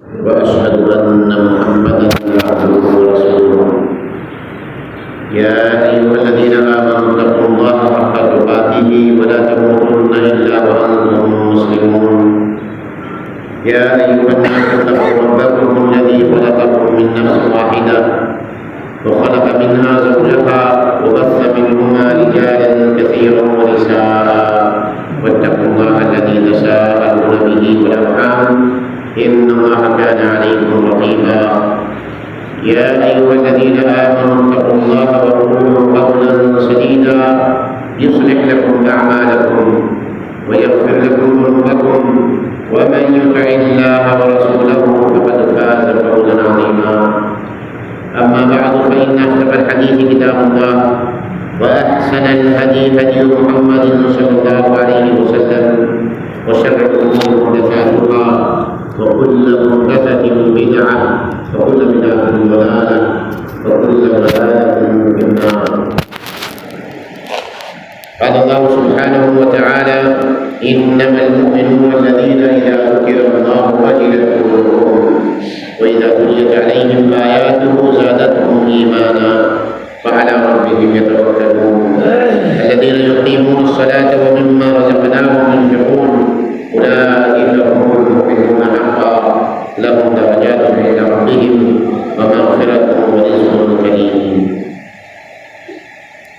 وأشهد أن محمدا عبده ورسوله يا أيها الذين آمنوا اتقوا الله حق تقاته ولا تموتن إلا وأنتم مسلمون يا أيها الناس اتقوا ربكم الذي خلقكم من نفس واحدة وخلق منها زوجها وبث منهما رجالا كثيرا ونساء واتقوا الله الذي تساءلون به والأرحام إن الله كان عليكم رقيبا يا أيها الذين آمنوا اتقوا الله وقولوا قولا سديدا يصلح لكم أعمالكم ويغفر لكم ذنوبكم ومن يطع الله ورسوله فقد فاز فوزا عظيما أما بعد فإن أصدق الحديث كتاب الله وأحسن الهدي هدي محمد صلى الله عليه وسلم وشر الأمور محدثاتها وكل محدثة بدعة وكل بدعة ضلالة وكل ضلالة في النار. قال الله سبحانه وتعالى إنما المؤمنون الذين إذا ذكر الله وجلت قلوبهم وإذا تليت عليهم آياته زادتهم إيمانا وعلى ربهم يتوكلون الذين يقيمون الصلاة ومما رزقناهم ينفقون أولئك هم المؤمنون حقا لهم درجات عند ربهم ومغفرة ورزق كريم.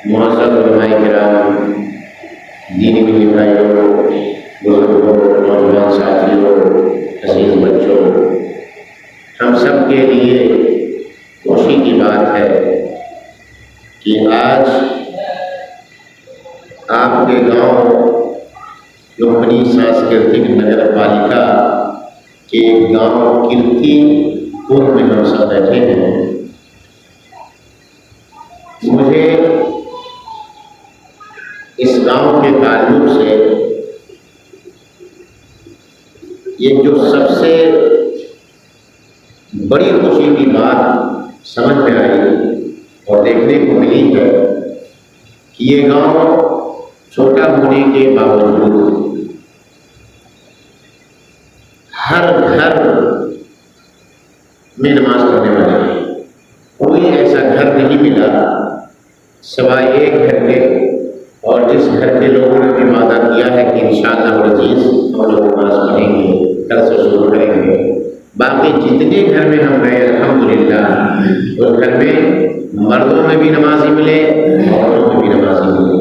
معزز علماء کرام، دینی ملی بھائیوں، بزرگوں، نوجوان ساتھیوں، عزیز بچوں، ہم سب کے لیے خوشی کی بات ہے کہ آج آپ کے گاؤں لومڑی سانسکرتک نگر پالکا کے گاؤں کیرتی پور میں ہم سب بیٹھے ہیں. مجھے اس گاؤں کے تعلق سے یہ جو سب سے بڑی خوشی کی بات سمجھ میں آئی اور دیکھنے کو ملی ہے کہ یہ گاؤں چھوٹا ہونے کے باوجود ہر گھر میں نماز پڑھنے والے ہیں. کوئی ایسا گھر نہیں ملا سوائے ایک گھر کے، اور جس گھر کے لوگوں نے بھی وعدہ کیا ہے کہ انشاءاللہ العزیز ہم لوگ نماز پڑھیں گے، کل سے شروع کریں گے. باقی جتنے گھر میں ہم گئے الحمدللہ اس گھر میں مردوں میں بھی نمازی ملے، عورتوں میں بھی نمازی ملے.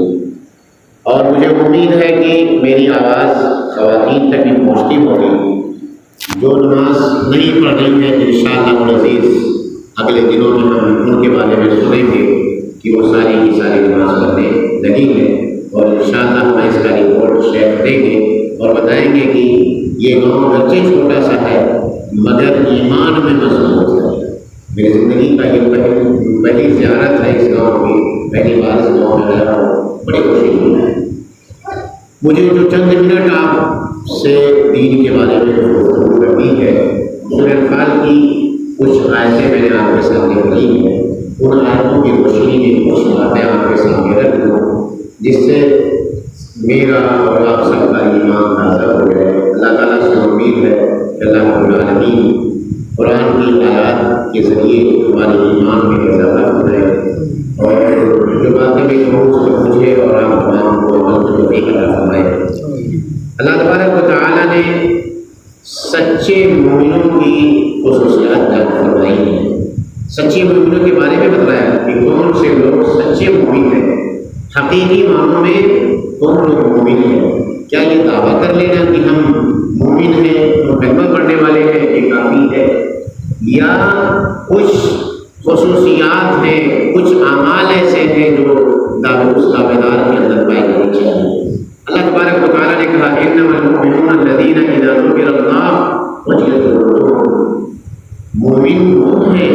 اور مجھے امید ہے کہ میری آواز خواتین تک بھی پہنچتی ہوگی. جو نماز نہیں پڑھ رہی ہے انشاءاللہ العزیز اگلے دنوں میں ہم ان کے بارے میں سنیں گے کہ وہ ساری کی ساری نماز پڑھنے لگی ہے، اور انشاءاللہ ہم اس کا رپورٹ شیئر کریں گے اور بتائیں گے کہ یہ گاؤں بچے چھوٹا سا ہے مگر ایمان میں مضبوط ہے. میری زندگی کا یہ پہلی زیارت ہے اس گاؤں کی، پہلی بار اس گاؤں میں گیا ہوں، بڑی خوشی ہوئی ہے. مجھے جو چند منٹ آپ سے دین کے بارے میں گفتگو کرنی ہے، سورہ انفال کی کچھ آیتیں میں نے آپ کے سامنے پڑھی ہیں. ان آیتوں کی روشنی میں کچھ باتیں آپ کے سامنے رکھ دوں جس سے میرا اور آپ سب کا ایمان تازہ ہو جائے. اللہ تعالیٰ سے امید ہے کہ اللہ رب العالمین قرآن کی آیات کے ذریعے ہمارے ایمان میں اضافہ کرے اور جو باتیں بھی کہوں اس کو مجھے اور آپ تمام کو عمل میں توفیق عطا فرمائے. اللہ تبارک و تعالیٰ نے سچے مومنوں کی خصوصیات بیان فرمائی ہیں. سچے مومنوں کے بارے میں بتلایا کہ کون سے لوگ سچے مومن ہیں، حقیقی معنوں میں کون لوگ مومن ہیں. کیا یہ دعویٰ کر لینا کہ ہم مومن ہیں، کلمہ پڑھنے والے ہیں، یہ کافی ہے، یا کچھ خصوصیات ہیں، کچھ اعمال ایسے ہیں جو اس دعویدار کے اندر پائی جانی چاہیے. اللہ تبارک و تعالیٰ نے کہا انما المؤمنون الذین اذا ذکر اللہ وجلت قلوبهم. مومن وہ ہیں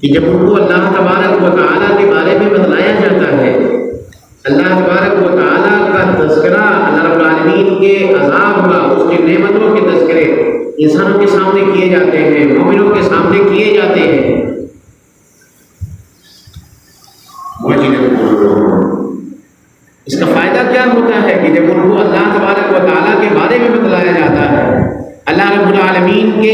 کہ جب ان کو اللہ تبارک و تعالیٰ کے بارے میں بتلایا جاتا ہے، اللہ تبارک و تعالیٰ کا تذکرہ، اللہ رب العالمین کے عذاب کا، اس کی نعمتوں کے تذکرے انسانوں کے سامنے کیے جاتے ہیں، مومنوں کے سامنے کیے جاتے ہیں. اس کا فائدہ کیا ہوتا ہے کہ جب ان کو اللہ تبارک و تعالیٰ کے بارے میں بتلایا جاتا ہے، اللہ رب العالمین کے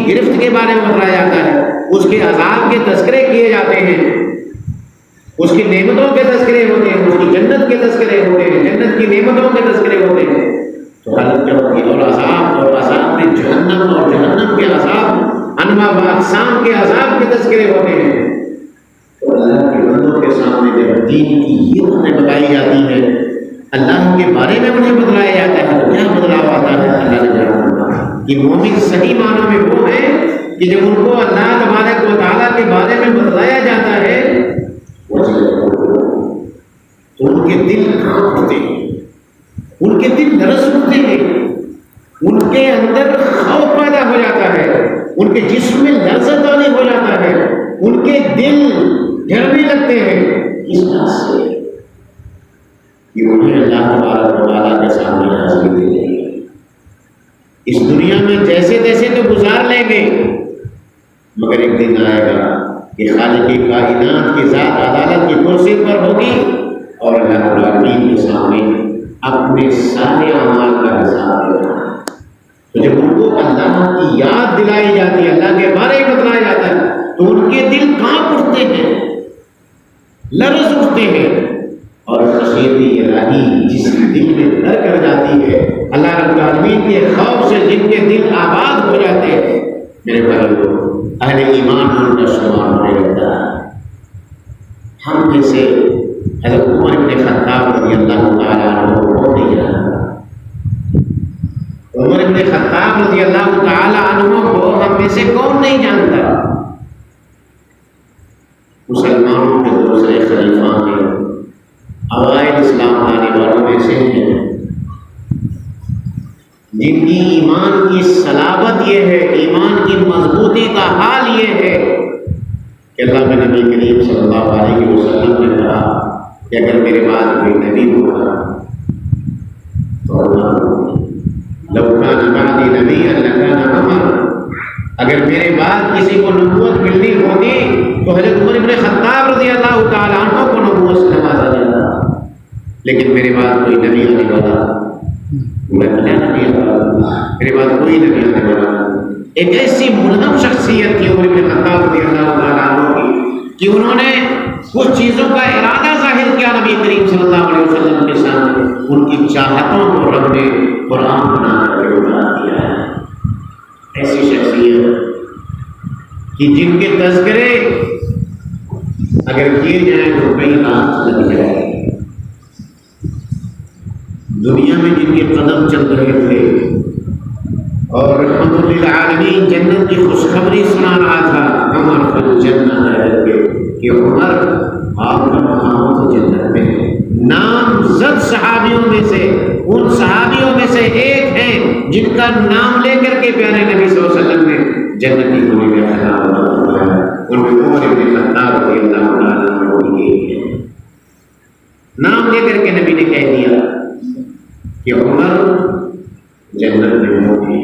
گرفت کے بارے میں بتلایا جاتا ہے، اس کے عذاب کے تذکرے کیے جاتے ہیں، اس کی نعمتوں کے تذکرے ہوتے ہیں، اس کی جنت کے تذکرے ہوتے ہیں، جنت کی نعمتوں کے تذکرے ہوتے ہیں، تو حالت کیا ہوتی ہے؟ اور عذاب میں جہنم اور جہنم کے عذاب، انواع و اقسام کے عذاب کے تذکرے ہوتے ہیں۔ تو اللہ کے بندوں کے سامنے جب دین کی یہ باتیں بتائی جاتی ہیں، اللہ کے بارے میں انہیں بتلایا جاتا ہے، تو کیا بدلاؤ آتا ہے؟ اللہ نے جانا کہ مومن صحیح معنوں میں وہ ہیں کہ جب ان کو اللہ تبارک و تعالیٰ کے بارے میں بتلایا جاتا ہے تو ان کے دل کانپ اٹھتے ہیں، ان کے دل لرز اٹھتے ہیں، ان کے اندر خوف پیدا ہو جاتا ہے، ان کے جسم میں لرزت آنے ہو جاتا ہے، ان کے دل جھڑنے لگتے ہیں۔ اس طرح سے کہ انہیں اللہ تبارک و تعالیٰ کے سامنے حاضری دے دیں گے۔ اس دنیا میں جیسے تیسے تو گزار لیں گے، مگر ایک دن آئے گا کہ خالق کائنات کی ذات عدالت کی کرسی پر ہوگی اور اللہ رب العالمین کے سامنے اپنے سارے اعمال کا حساب دینا ہے۔ تو جب ان کو اللہ کی یاد دلائی جاتی ہے، اللہ کے بارے میں بتلایا جاتا ہے، تو ان کے دل کانپ اٹھتے ہیں، لرز اٹھتے ہیں، اور خشیت الہی جس دل میں ڈر کر جاتی ہے، اللہ رب العالمین کے خوف سے جن کے دل آباد ہو جاتے ہیں، میرے بھائیو، اہل ایمان ان کا شمار ہونے لگتا ہے۔ ہم میں سے حضرت عمر بن خطاب رضی اللہ تعالیٰ عنہ کو نہیں جانتا، عمر بن خطاب رضی اللہ تعالیٰ عنہ کو ہم میں سے کون نہیں جانتا؟ مسلمانوں کے دوسرے خلیفہ ہیں، اوائل اسلام لانے والوں میں سے ہیں، جن کی ایمان کی صلابت یہ ہے، ایمان کی مضبوطی کا حال یہ ہے کہ اللہ کے نبی کریم صلی اللہ علیہ وسلم نے کہا کہ اگر میرے بعد کوئی نبی ہوگا تو لو کان بعدی نبیا لکان عمر، اگر میرے بعد کسی کو نبوت ملنی ہوتی تو حضرت عمر بن خطاب رضی اللہ تعالیٰ عنہ کو نبوت سے نوازا جاتا، لیکن میرے بعد کوئی نبی آنے والا میرے بعد کوئی نبی آنے والا۔ ایک ایسی ملہم شخصیت تھی عمر بن خطاب رضی اللہ تعالیٰ عنہ کی کہ انہوں نے کچھ چیزوں کا ارادہ ظاہر کیا نبی کریم صلی اللہ علیہ وسلم کے سامنے، ان کی چاہتوں کو رب نے قرآن بنا کر کے اتار دیا ہے۔ ایسی شخصیت کہ جن کے تذکرے اگر کیے جائیں تو کئی رات لگ جائے، دنیا میں جن کے قدم چل رہے تھے اور رحمت للعالمین جنت کی خوشخبری سنا رہا تھا، عمر فی الجنہ، کہ عمر آپ کا مقام تو جنت میں ہے۔ نامزد صحابیوں میں سے، ان صحابیوں میں سے ایک ہیں جن کا نام لے کر کے پیارے نبی صلی اللہ علیہ وسلم نے جنتی ہونے کا خطاب دیا، ان میں عمر بن خطاب رضی اللہ تعالیٰ عنہ ایک ہے۔ نام لے کر کے نبی نے کہہ دیا کہ عمر جنت میں ہوگی۔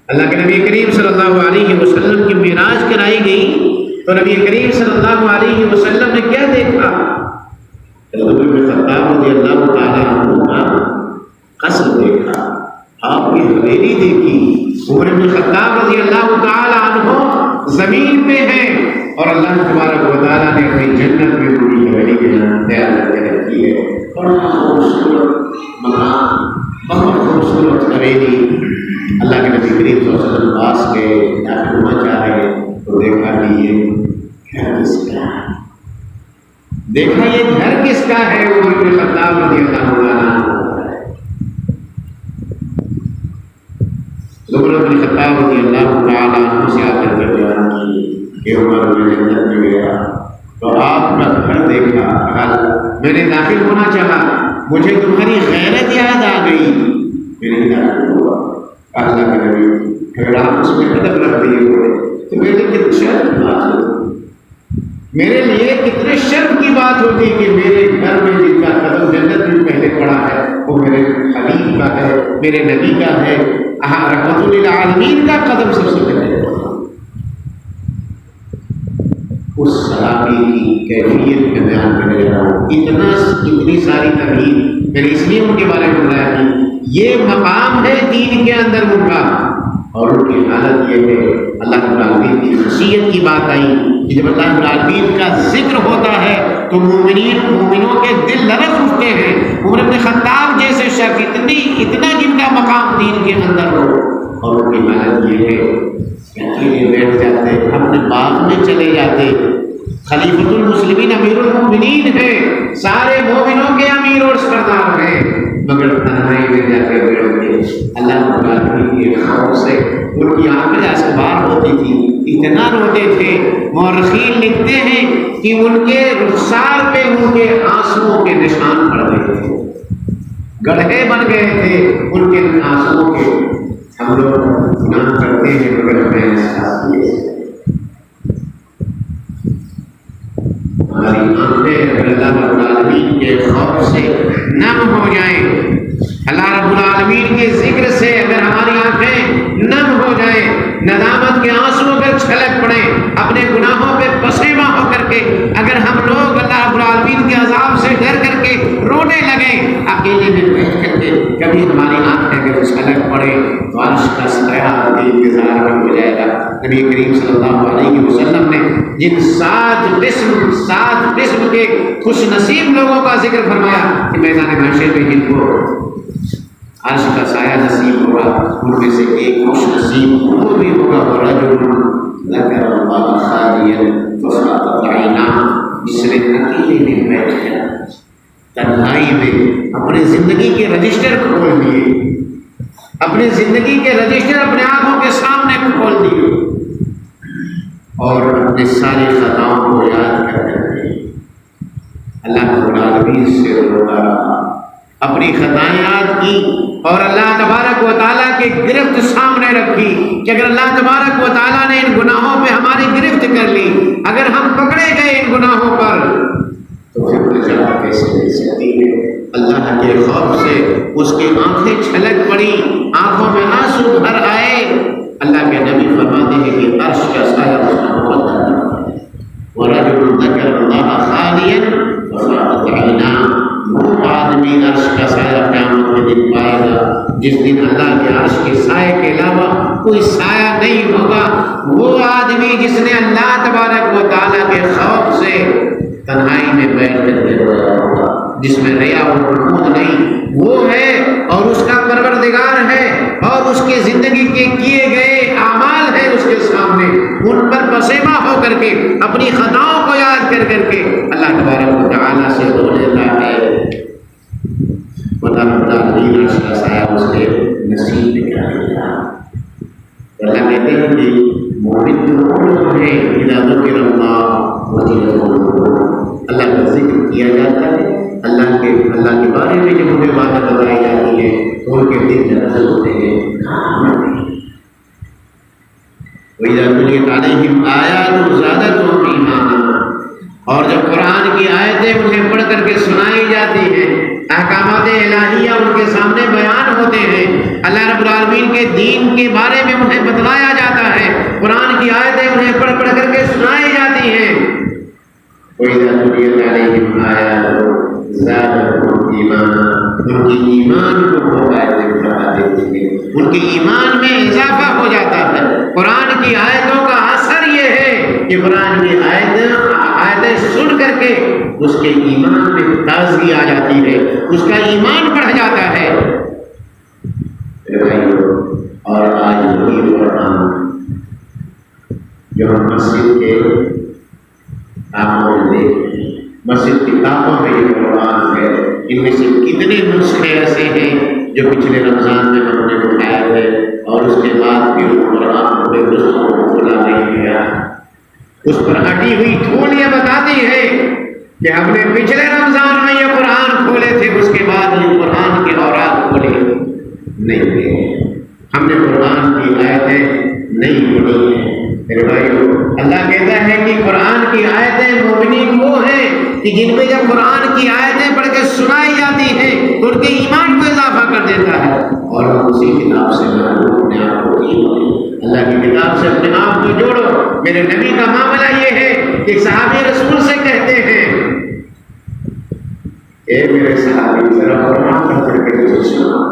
اللہ کے نبی کریم صلی اللہ علیہ وسلم کی معراج کرائی گئی تو نبی کریم صلی اللہ علیہ وسلم نے کیا دیکھا؟ عمر بن خطاب رضی اللہ تعالیٰ عنہ کا قصر دیکھا، آپ کی حویلی دیکھی۔ عمر بن خطاب رضی اللہ تعالیٰ عنہ زمین پہ ہیں اور اللہ تبارک و تعالیٰ نے اپنی جنت میں پوری حویلی تیار کر کے رکھی ہے۔ بڑا خوبصورت مقام، بہت خوبصورت حویلی۔ اللہ کے نبی کریم صلی اللہ علیہ وسلم پاس کے داخل ہونا چاہ رہے تو دیکھا کہ یہ گھر کس کا ہے، دیکھا یہ گھر کس کا ہے؟ عمر بن خطاب رضی اللہ عنہ۔ عمر بن خطاب رضی اللہ تعالیٰ عنہ سے آ کر کے بیان کی کہ عمر میں جنت میں گیا تو آپ کا گھر دیکھا، میں نے داخل ہونا چاہا، مجھے تمہاری غیرت یاد آ گئی، میں نہیں داخل ہوا۔ اللہ کے نبی اگر آپ اس میں قدم رکھ دیے ہوئے تو میرے لیے کتنی شرف کی بات ہوتی، میرے لیے کتنے شرف کی بات ہوتی کہ میرے گھر میں جن کا قدم جنت میں پہلے پڑا ہے وہ میرے حبیب کا ہے، میرے نبی کا ہے، رحمت للعالمین کا قدم سب سے پہلے پڑا۔ اس صحابی کی کیفیت کا بیان کرنے جا رہا ہوں، اتنی ساری تحریر میں نے اس لیے ان کے بارے میں بتایا کہ یہ مقام ہے دین کے اندر ان کا، اور ان کی حالت یہ ہے، اللہ رب العالمین کی خصیت کی بات آئی کہ جب اللہ رب العالمین کا ذکر ہوتا ہے تو مومنوں کے دل لرز اٹھتے ہیں۔ عمر بن خطاب جیسے شخص اتنا جن کا مقام دین کے اندر ہو، اور ان کی حالت یہ ہے کہ اکیلے بیٹھ جاتے، اپنے باغ میں چلے جاتے۔ خلیفۃ المسلمین امیر المومنین ہے، سارے مومنوں کے امیر اور سردار ہیں، مگر تنہائی میں جا کے بیٹھتے اللہ رب العالمین کے خوف سے ان کی آنکھیں اسبار ہوتی تھی، اتنا روتے تھے۔ مورخین لکھتے ہیں کہ ان کے رخسار پہ ان کے آنسوؤں کے نشان پڑ گئے تھے، گڑھے بن گئے تھے ان کے آنسوؤں کے۔ ہم لوگ گناہ کرتے ہیں مگر ہمیں احساس نہیں ہے۔ ہماری آنکھیں اگر اللہ رب العالمین کے خوف سے نم ہو جائیں، اللہ رب العالمین کے ذکر سے اگر ہماری آنکھیں نم ہو جائیں، ندامت کے آنسو اگر چھلک پڑیں، اپنے گناہوں پہ پسیمہ ہو کر کے اگر ہم لوگ اللہ رب العالمین کے عذاب سے ڈر کر کے رونے لگیں، اکیلے میں بیٹھ کر کے کبھی ہماری آنکھیں اگر چھلک پڑے تو عرش کا سایہ کے انتظار میں ہو جائے گا۔ نبی کریم صلی اللہ علیہ وسلم نے جن 7 قسم کے خوش نصیب لوگوں کا ذکر فرمایا کہ میدان محشر میں جن کو عرش کا سایہ نصیب ہوگا، ان میں سے ایک خوش نصیب وہ بھی ہوگا، رجل ذکر اللہ خالیا ففاضت عیناہ، جس نے اکیلے میں بیٹھ کر تنہائی میں اپنے زندگی کے رجسٹر کھول دیے، اپنے زندگی کے رجسٹر اپنے آنکھوں کے سامنے کھول دیے اور اپنے ساری خطاؤں کو یاد کر کے اللہ رب العالمین سے روتا رہا، اپنی خطائیں یاد کی اور اللہ تبارک و تعالیٰ کی گرفت سامنے رکھی کہ اگر اللہ تبارک و تعالیٰ نے ان گناہوں پہ ہماری گرفت کر لی، اگر ہم پکڑے گئے ان گناہوں پر تو پھر نجات کیسے مل سکتی ہے؟ اللہ کے خوف سے اس کی آنکھیں چھلک پڑی، آنکھوں میں آنسو بھر آئے۔ اللہ کے نبی فرماتے ہیں کہ عرش کا سایہ وَرَجُلٌ ذَكَرَ اللَّهَ خَالِيًا فَفَاضَتْ عَيْنَاهُ، وہ آدمی عرش کا سایہ قیامت کے دن پائے گا جس دن اللہ کے عرش کے سائے کے علاوہ کوئی سایہ نہیں ہوگا۔ وہ آدمی جس نے اللہ تبارک و تعالیٰ کے خوف سے تنہائی میں بیٹھ کر کے رویا ہوگا، جس میں ریا و نمود نہیں، وہ ہے اور اس کا پروردگار ہے اور اس کی زندگی کے کیے گئے اعمال ہیں اس کے سامنے، ان پر پسیمہ ہو کر کے اپنی خطاؤں کو یاد کر کر کے اللہ تبارک و تعالیٰ سے رو لیتا ہے۔ اللہ رب العالمین عرش کا سایہ اس کے نصیب میں کر دیا۔ اللہ کہتے ہیں کہ مومن لوگ ہیں اذا ذکر اللہ وجلت قلوبهم، اللہ کا ذکر کیا جاتا ہے، اللہ کے بارے میں جب انہیں باتیں بتائی جاتی ہے تو ان کے دل لرز ہوتے ہیں۔ وَإِذَا تُلِيَتْ عَلَيْهِمْ آيَاتُ زَادَتْهُمْ إِيمَانًا، اور جب قرآن کی آیتیں انہیں پڑھ کر کے سنائی جاتی ہیں، احکامات الہیہ ان کے سامنے بیان ہوتے ہیں، اللہ رب العالمین کے دین کے بارے میں انہیں بتلایا جاتا ہے، قرآن کی آیتیں انہیں پڑھ پڑھ کر کے سنائی جاتی ہیں۔ وَإِذَا تُلِيَتْ عَلَيْهِمْ آيَاتُ زَادَتْهُمْ إِيمَانًا، ان کی ایمان کو وہ آیتیں بڑھا دیتی ہیں، ان کے ایمان میں اضافہ ہو جاتا ہے۔ قرآن کی آیتوں کا اثر یہ ہے کہ قرآن کی آیتیں سن کر کے اس کے ایمان میں تازگی آ جاتی ہے، اس کا ایمان بڑھ جاتا ہے۔ اور آج وہی قرآن جو ہم مسجد کے طاقوں میں دیکھتے ہیں، مسجد کی طاقوں میں یہ قرآن ہے، ان میں سے کتنے نسخے ایسے ہیں جو پچھلے رمضان میں ہم نے اٹھائے تھے اور اس کے بعد بھی قرآن کو کھولا نہیں گیا۔ اس پر ہٹی ہوئی دھول یہ بتاتی ہے کہ ہم نے پچھلے رمضان میں یہ قرآن کھولے تھے، اس کے بعد یہ قرآن کے اوراق کھولے نہیں تھے، ہم نے قرآن کی آیتیں نہیں پڑھی ہیں۔ میرے بھائیو، اللہ کہتا ہے کہ قرآن کی آیتیں مومنین وہ ہیں کہ جن میں جب قرآن کی آیتیں پڑھ کے سنائی جاتی ہیں تو ان کے ایمان کو اضافہ کر دیتا ہے اور ہم اسی کتاب سے اپنے آپ کو اللہ کی کتاب سے اپنے آپ کو جوڑو۔ میرے نبی کا معاملہ یہ ہے کہ صحابی رسول سے کہتے ہیں، اے میرے صحابی ذرا قرآن پڑھ کر کے سنا۔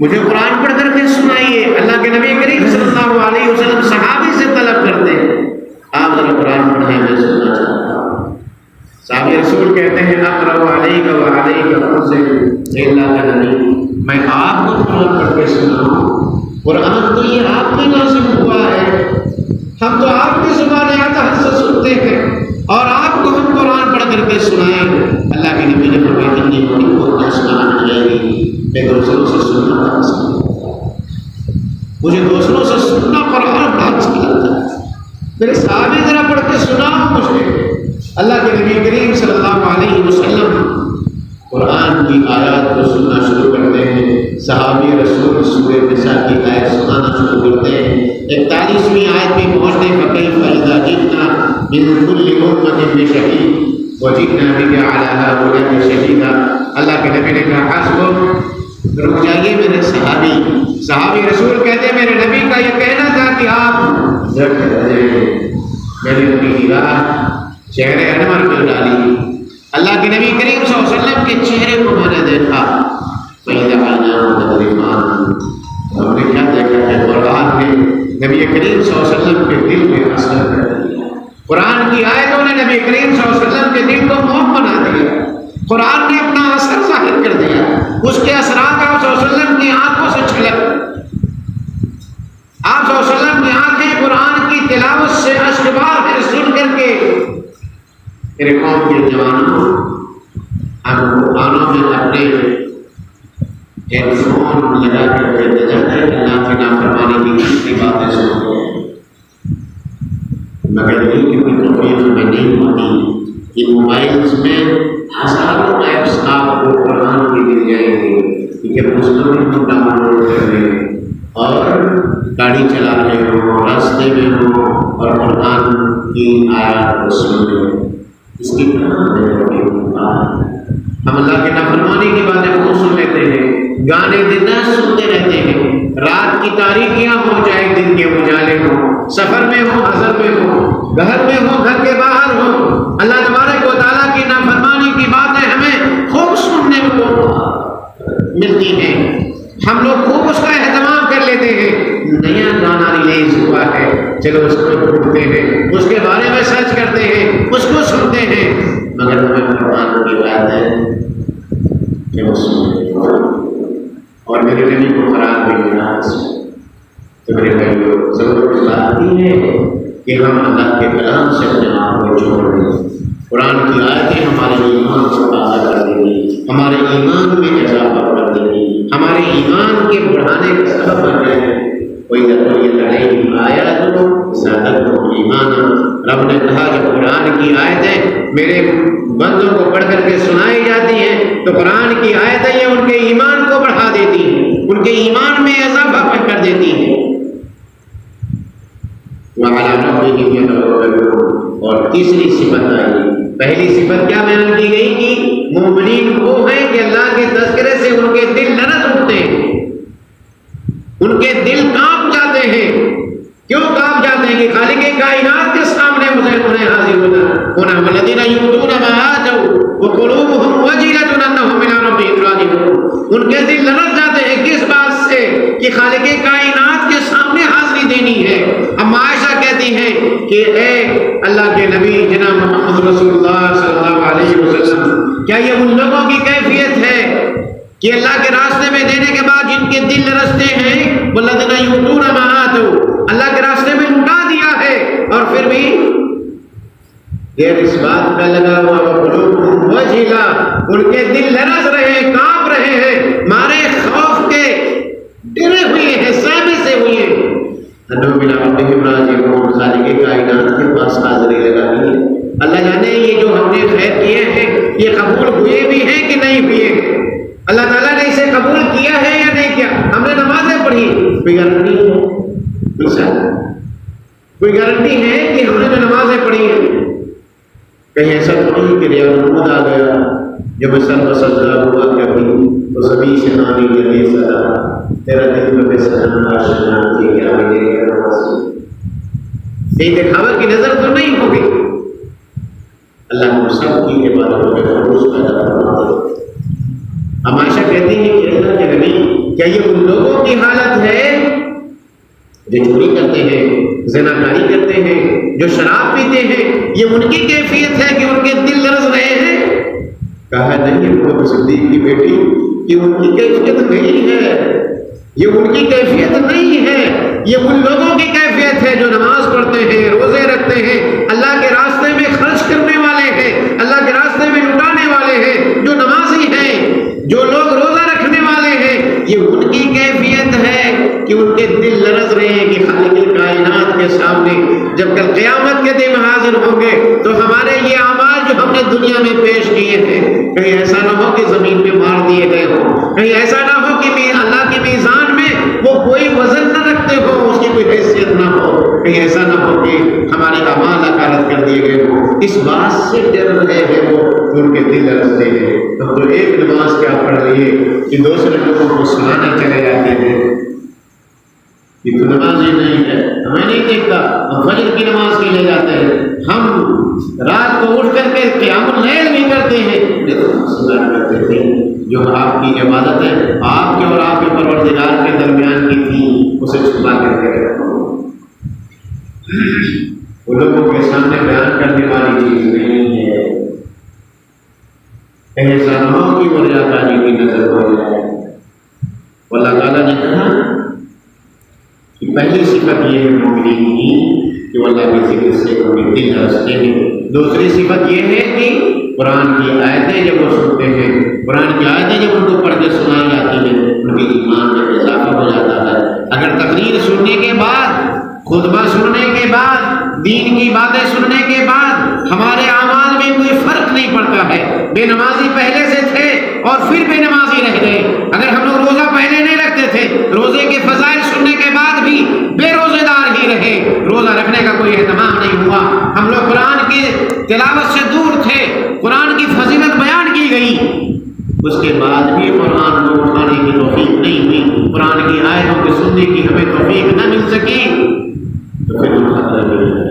مجھے قرآن پڑھ کر کے سنائیے. اللہ کے نبی کریم صلی اللہ علیہ وسلم صحابی سے طلب کرتے ہیں آپ ذرا قرآن پڑھیں میں سننا چاہتا ہوں. صحابی رسول کہتے ہیں اقرأ علیک وعلیک انزل الا نبی، میں آپ کو قرآن پڑھ کے سناؤں. قرآن تو یہ آپ کے نازل ہوا ہے، ہم تو آپ کی زبان عطا سے سنتے ہیں اور آپ کو ہم قرآن پڑھ کر کے سنائیں. اللہ کے نبی نے فرمایا کہ نہیں بہت آسان ہے میں دوسروں سے سننا پسند کرتا ہوں، مجھے دوسروں سے سننا قرآن بہت اچھا لگتا ہے. میرے صحابی ذرا پڑھ کے سناؤ مجھے. اللہ کے نبی کریم صلی اللہ علیہ وسلم قرآن کی آیات کو سننا شروع کرتے ہیں. صحابی رسول سورہ نساء کی آیت سنانا شروع کرتے ہیں. 41ویں آیت میں پہنچنے فَكَيْفَ إِذَا جِئْنَا مِنْ كُلِّ أُمَّةٍ بِشَهِيدٍ وَجِئْنَا بِكَ عَلَىٰ هَٰؤُلَاءِ شَهِيدًا. اللہ کے نبی نے کہا حسبک، رک جائیے میرے صحابی رسول کہتے ہیں میرے نبی کا یہ کہنا تھا کہ آپ جب میں نے اپنی نگاہ چہرے انور پہ ڈالی. اللہ کے نبی کریم صلی اللہ علیہ وسلم کے چہرے کو میں نے دیکھا. ہم نے کیا دیکھا ہے؟ قرآن نے نبی کریم صلی اللہ علیہ وسلم کے دل میں اثر کر دیا. قرآن کی آیتوں نے نبی کریم صلی اللہ علیہ وسلم کے دل کو موم بنا دیا. قرآن نے اپنا اثر ظاہر کر دیا. اس کے اثرات آپ صلی اللہ علیہ وسلم کی آنکھوں سے چھلک. آپ صلی اللہ علیہ وسلم کی آنکھیں قرآن کی تلاوت سے اشکبار ہے سن کر کے. میرے قوم کے جوانوں، ہم قرآنوں میں اپنے ایک فون لگا کر کے نظر ہے کہ اللہ کی نافرمانی کی کتنی باتیں سنتے ہیں، مگر یہ کہ کوئی توفیق ہمیں نہیں ہوتی. یہ موبائلز میں ہزاروں ایپس آپ کو قرآن کی مل جائیں گے کہ اس کو بھی ہم ڈاؤن لوڈ کر رہے ہیں اور گاڑی چلا رہے ہوں، راستے میں ہوں اور قرآن کی آیات کو سن رہے ہیں. اس کی ہم اللہ کے نافرمانی کی باتیں خوب سن لیتے ہیں، گانے دن رات سنتے رہتے ہیں. رات کی تاریکیاں ہوں چاہے دن کے اجالے ہوں، سفر میں ہوں حضر میں ہوں، گھر میں ہوں گھر کے باہر ہوں، اللہ تبارک و تعالیٰ کی نافرمانی کی باتیں ہمیں خوب سننے کو ملتی ہیں. ہم لوگ خوب اس کا اہتمام کر لیتے ہیں. نیا گانا ریلیز ہوا ہے، چلو اس کو ڈھونڈتے ہیں، اس کے بارے میں سرچ کرتے ہیں، اس کو سنتے ہیں. مگر ہمیں قرآن کی بات ہے کہ وہ سنتے اور میرے نبی کو قرآن بھی ملا. تو میرے بھائیو ضرورت آتی ہے کہ ہم اللہ کے کلام سے اپنے آپ کو جوڑ لیں. قرآن کی آیتیں ہمارے ایمان کو تازہ کر دیں گی، ہمارے ایمان میں اضافہ کر دیں گی، ہمارے ایمان کے بڑھانے کا سبب بن رہے ہیں. کوئی لڑائی آیا تو زیادہ کو ایمان. رب نے کہا کہ قرآن کی آیتیں میرے بندوں کو پڑھ کر کے سنائی جاتی ہیں تو قرآن کی آیتیں یہ ان کے ایمان کو بڑھا دیتی ہیں، ان کے ایمان میں اضافہ کر دیتی ہیں. وَعَلَىٰ رَبِّهِمْ يَتَوَكَّلُونَ. اور تیسری صفت آئی. پہلی صفت کیا بیان کی گئی کہ مومنین وہ ہیں کہ اللہ کے تذکرے سے ان کے دل لرز اٹھتے ہیں، ان کے دل کانپ جاتے ہیں. کیوں کانپ جاتے ہیں؟ کہ خالق کائنات کے سامنے انہیں حاضر ہونا. وَالَّذِينَ يُؤْتُونَ مَا آتَوْا وَقُلُوبُهُمْ وَجِلَةٌ أَنَّهُمْ إِلَىٰ رَبِّهِمْ رَاجِعُونَ. ان کے دل لرز جاتے ہیں کس بات سے؟ کہ خالق کائنات کے سامنے حاضری دینی ہے. اب عائشہ کہتی ہیں کہ اے اللہ کے نبی جناب محمد رسول اللہ صلی اللہ علیہ وسلم، کیا یہ ان لوگوں کی کیفیت ہے کہ اللہ کے راستے میں دینے کے بعد جن کے دل لرزتے ہیں، وَالَّذِينَ يُؤْتُونَ مَا آتَوْا، اللہ کے راستے میں لٹا دیا ہے اور پھر بھی غیر اس بات کا لگا ہوا وَقُلُوبُهُمْ وَجِلَةٌ، ان کے دل لرز رہے ہیں، کانپ رہے ہیں، مارے خوف کے ڈرے ہوئے ہیں، سہمے سے ہوئے ہیں. انہم إِلَىٰ رَبِّهِمْ رَاجِعُونَ. خالق کائنات کے پاس حاضری لگانی ہے. اللہ جانے یہ جو ہم نے خیر کیے ہیں یہ قبول ہوئے بھی ہیں کہ نہیں ہوئے. اللہ تعالیٰ نے اسے قبول کیا ہے یا نہیں کیا. ہم نے نمازیں پڑھی، کوئی گارنٹی ہے؟ کوئی گارنٹی ہے کہ ہم نے جو نمازیں پڑھی ہیں کہیں ایسا تھوڑی کہ ریاض آ گیا جب سر بسجدہ ہوا کبھی تو سبھی سے نامی جلی صدا تیرا دل میں بے سجن آشنا کی کیا ملے گا نماز. یہ دکھاوا کی نظر تو نہیں ہوگی. اللہ کو سب کی عبادتوں میں خلوص پیدا فرما دے. عائشہ کہتی ہیں کہ اللہ کے نبی کیا یہ ان لوگوں کی حالت ہے جو چوری کرتے ہیں، زناکاری کرتے ہیں، جو شراب پیتے ہیں؟ یہ ان کی کیفیت ہے کہ ان کے دل لرز رہے ہیں؟ کہا نہیں ابو بکر صدیق کی بیٹی کہ ان کی کیفیت نہیں ہے، یہ ان کی کیفیت نہیں ہے، یہ ان لوگوں کی کیفیت ہے جو نماز پڑھتے ہیں، روزے رکھتے ہیں، اللہ کے راستے میں خرچ کرنے والے ہیں، اللہ کے راستے میں لٹانے والے ہیں، جو نمازی ہیں، جو لوگ روزہ رکھنے والے ہیں۔ یہ ان کی کیفیت ہے کہ ان کے دل لرز رہے ہیں کہ خالق کائنات کے سامنے جب کل قیامت کے دن حاضر ہوں گے تو ہمارے یہ اعمال جو ہم نے دنیا میں پیش کیے تھے، کہیں ایسا نہ ہو کہ زمین پہ مار دیے گئے ہوں، کہیں ایسا نہ ہو کہ اللہ کی میزان میں وہ کوئی وزن نہ رکھتے ہو، اس کی کوئی حیثیت نہ ہو، کہیں ایسا نہ ہو کہ ہمارے اعمال اکارت کر دیے گئے ہوں۔ اس بات سے ڈر رہے ہیں وہ، ان کے دل لرزتے ہیں۔ تو ایک نماز کیا پڑھ لیے کہ دوسرے لوگوں کو سنانے چلے جاتے ہیں، یہ تو نماز ہی نہیں ہے، ہمیں نہیں دیکھتا، ہم فجر کی نماز کے لے جاتے ہیں، ہم رات کو اٹھ کر کے قیام اللیل بھی کرتے ہیں، کرتے تھے جو آپ کی عبادت ہے آپ کے اور آپ کے پروردگار کے درمیان کی تھی، اسے چھپا کر کے رکھو۔ وہ لوگوں کے سامنے بیان کرنے والی چیز نہیں ہے، کہیں ایسا نہ ہو کہ وہ ریاکاری کی نظر ہو جائے۔ اللہ تعالیٰ نے کہا کہ پہلی صفت یہ ہے مومنین کی کہ وہ اللہ کے ذکر سے ان کے دل لرزتے ہیں۔ دوسری صفت یہ ہے کہ قرآن کی آیتیں جب وہ سنتے ہیں، قرآن کی آیتیں جب ان کو پڑھ کے سنائی جاتی ہیں، ان کے ایمان میں اضافہ ہو جاتا ہے۔ اگر تقریر سننے کے بعد، خطبہ سننے کے بعد، دین کی باتیں سننے کے بعد ہمارے اعمال میں کوئی فرق نہیں پڑتا ہے، بے نمازی پہلے سے تھے اور پھر بے نمازی رہ گئے، اگر ہم لوگ روزہ پہلے نہیں رکھتے تھے، روزے کے فضائل سننے کے بعد بھی بے روزے دار ہی رہے، روزہ رکھنے کا کوئی اہتمام نہیں ہوا، ہم لوگ قرآن کی تلاوت سے دور تھے، قرآن کی فضیلت بیان کی گئی، اس کے بعد بھی قرآن کو اٹھانے کی توفیق نہیں ہوئی، قرآن کی آیتوں کے سننے کی ہمیں توفیق نہ مل سکی، تو پھر ہم خطرے میں ہے،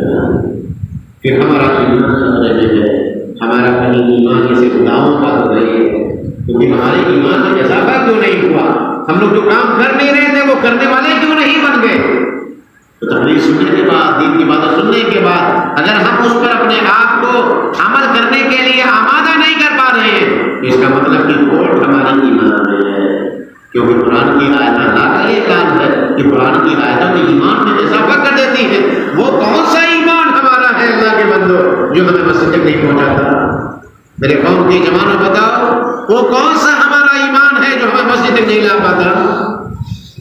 پھر ہمارا ایمان خطرے میں ہے، ہمارا کہیں ایمان اسے خداؤں کا تو نہیں ہے، کیونکہ ہمارے ایمان میں اضافہ کیوں نہیں ہوا؟ ہم لوگ جو کام کر نہیں رہے تھے وہ کرنے والے کیوں نہیں بن گئے؟ تو تقریر سننے کے بعد، دین کی باتیں سننے کے بعد اگر ہم اس پر اپنے آپ کو عمل کرنے کے لیے آمادہ نہیں کر پا رہے ہیں، اس کا مطلب کہ کھوٹ ہمارے ایمان میں ہے، کیونکہ قرآن کی آیت اللہ کا یہ کام ہے کہ قرآن کی آیتوں نے ایمان میں اضافہ کر دیتی ہے۔ وہ کون سا ایمان ہمارا ہے اللہ کے بندو جو ہمیں مسجد تک نہیں پہنچاتا؟ میرے قوم کے جوانوں بتاؤ، وہ کون سا ہمارا ایمان ہے جو ہمیں مسجد تک نہیں لا پاتا؟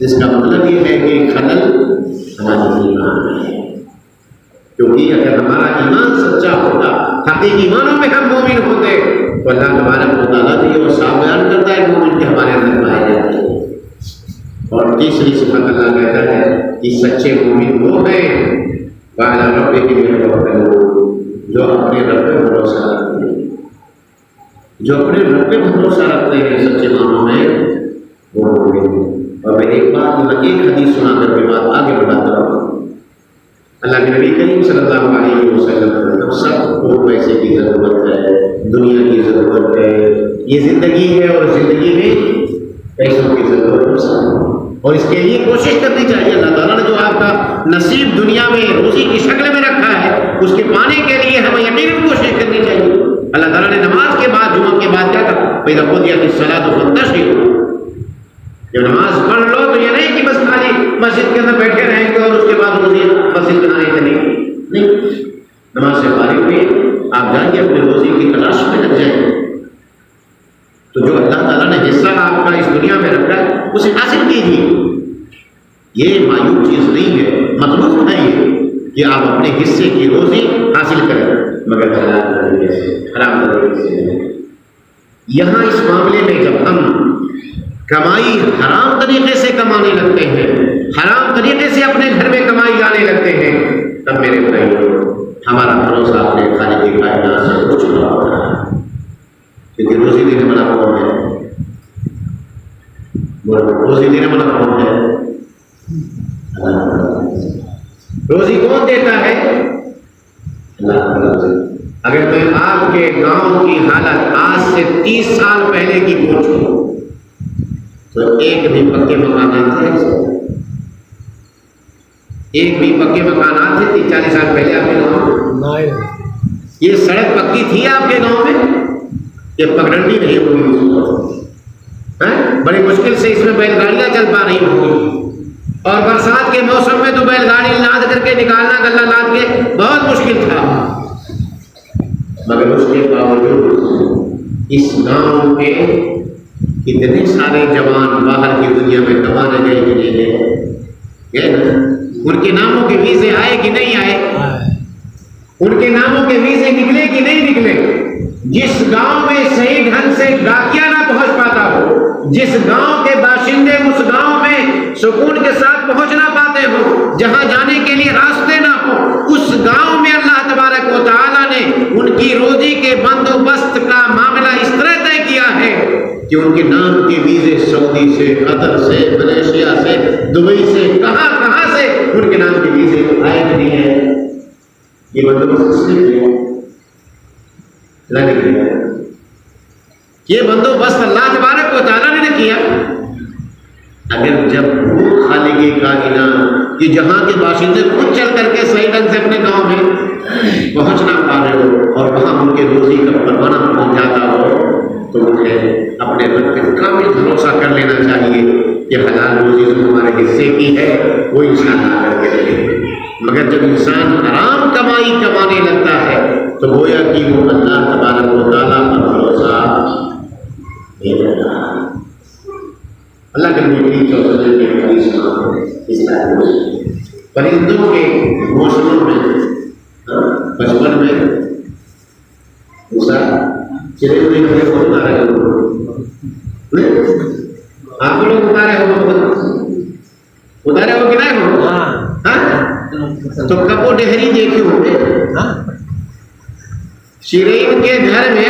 اس کا مطلب یہ ہے کہ خلل ہمارے ایمان میں ہے، کیونکہ اگر ہمارا ایمان سچا ہوتا، حقیقی ایمانوں میں ہم مومن ہوتے تو اللہ تبارک و تعالیٰ بھی اور صاحب بیان کرتا ہے مومن کے ہمارے اندر پائے جاتے ہیں۔ اور تیسری صفت اللہ کہتا ہے کہ سچے مومن وہ ہیں وَعَلَىٰ رَبِّهِمْ يَتَوَكَّلُونَ، جو اپنے رب پہ بھروسہ رکھتے ہیں، جو اپنے رب پہ بھروسہ رکھتے ہیں سچے معنوں میں وہ مومن ہیں۔ اور میں ایک حدیث سنا کر کے بات آگے بڑھاتا ہوں۔ اللہ کے نبی کریم صلی اللہ علیہ وسلم، سب کو پیسے کی ضرورت ہے، دنیا کی ضرورت ہے، یہ زندگی ہے اور زندگی میں پیسوں کی ضرورت ہے، اور اس کے لیے کوشش کرنی چاہیے۔ اللہ تعالیٰ نے جو آپ کا نصیب دنیا میں روزی کی شکل میں رکھا ہے، اس کے پانے کے لیے ہمیں یقیناً کوشش کرنی چاہیے۔ اللہ تعالیٰ نے نماز کے بعد، جمعہ کے بعد کیا کہا؟ فَإِذَا قُضِيَتِ الصَّلَاةُ فَانتَشِرُوا، جب نماز پڑھ لو تو یہ نہیں کہ بس خالی مسجد کے اندر بیٹھے رہیں گے اور اس کے بعد روزی مسجد بنانے کے نہیں، نماز سے فارغ ہوئے آپ جائیں گے اپنے روزی کی تلاش میں لگ جائیں گے، تو جو اللہ تعالیٰ نے حصہ آپ کا اس دنیا میں رکھا ہے اسے حاصل کیجیے۔ یہ معیوب چیز نہیں ہے، مطلوب ہے یہ کہ آپ اپنے حصے کی روزی حاصل کریں، مگر حلال طریقے سے، حرام طریقے سے نہیں۔ یہاں اس معاملے میں جب ہم کمائی حرام طریقے سے کمانے لگتے ہیں، حرام طریقے سے اپنے گھر میں کمائی لانے لگتے ہیں، تب میرے بھائیوں ہمارا بھروسہ اپنے خالق کائنات سے اٹھ چکا ہوتا ہے، کیونکہ روزی دینے والا کون ہے؟ روزی دینے والا کون ہے؟ روزی کون دیتا ہے؟ اللہ۔ اگر میں آپ کے گاؤں کی حالت آج سے 30 سال پہلے کی پوچھوں تو تو ایک بھی پکے مکانات تھے، ایک بھی پکے مکانات تھے 30-40 سال پہلے آپ کے گاؤں میں؟ یہ سڑک پکی تھی آپ کے گاؤں میں؟ یہ پگڈنڈی نہیں ہوئی، بڑی مشکل سے اس میں بیل گاڑیاں چل پا رہی ہوگی، اور برسات کے موسم میں تو بیل گاڑی لاد کر کے نکالنا گلا لاد کے بہت مشکل تھا، مگر اس کے باوجود اس گاؤں کے کتنے سارے جوان باہر کی دنیا میں کمانے گئے کہ نہیں گئے نا؟ ان کے ناموں کے ویزے آئے کہ نہیں آئے؟ ان کے ناموں کے ویزے نکلے کہ نہیں نکلے؟ جس گاؤں میں صحیح ڈھنگ سے ڈاکیا نہ پہنچ پاتا ہو، جس گاؤں کے باشندے اس گاؤں میں سکون کے ساتھ پہنچ نہ پاتے ہو، جہاں جانے کے لیے راستے نہ ہو، اس گاؤں میں اللہ تبارک و تعالیٰ نے ان کی روزی کے بندوبست کا معاملہ اس طرح طے کیا ہے کہ ان کے نام کے ویزے سعودی سے، قطر سے، ملیشیا سے، دبئی سے، کہاں کہاں سے ان کے نام کے ویزے آئے کہ نہیں ہے؟ یہ بندوبست کس نے کیا؟ اللہ نے کیا۔ یہ بندوبست اللہ تبارک و تعالیٰ نے کیا۔ اگر جب وہ خالق کائنات کہ جہاں کے باشندے خود چل کر کے صحیح ڈھنگ سے اپنے گاؤں میں پہنچ نہ پا رہے ہو اور وہاں ان کے روزی کا پروانہ پہنچ جاتا ہو، تو انہیں اپنے رب پہ کامل بھروسہ کر لینا چاہیے کہ حلال روزی جو ہمارے حصے کی ہے وہ انشاءاللہ کر کے رہے۔ مگر جب انسان حرام کمائی کمانے لگتا ہے تو گویا کہ وہ اللہ تبارک و تعالیٰ پر بھروسہ نہیں کرتا۔ اللہ کے نبی صلی اللہ علیہ وسلم کی حدیث اس طرح پرندوں کے گھونسلوں میں بچپن میں چلے ہوئے اتارے آپ لوگ اتارے ہو کہ نہیں ہو؟ تو کبو ڈہری دیکھے ہوئے شیرین کے گھر میں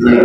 نہیں،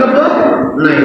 کبو نہیں،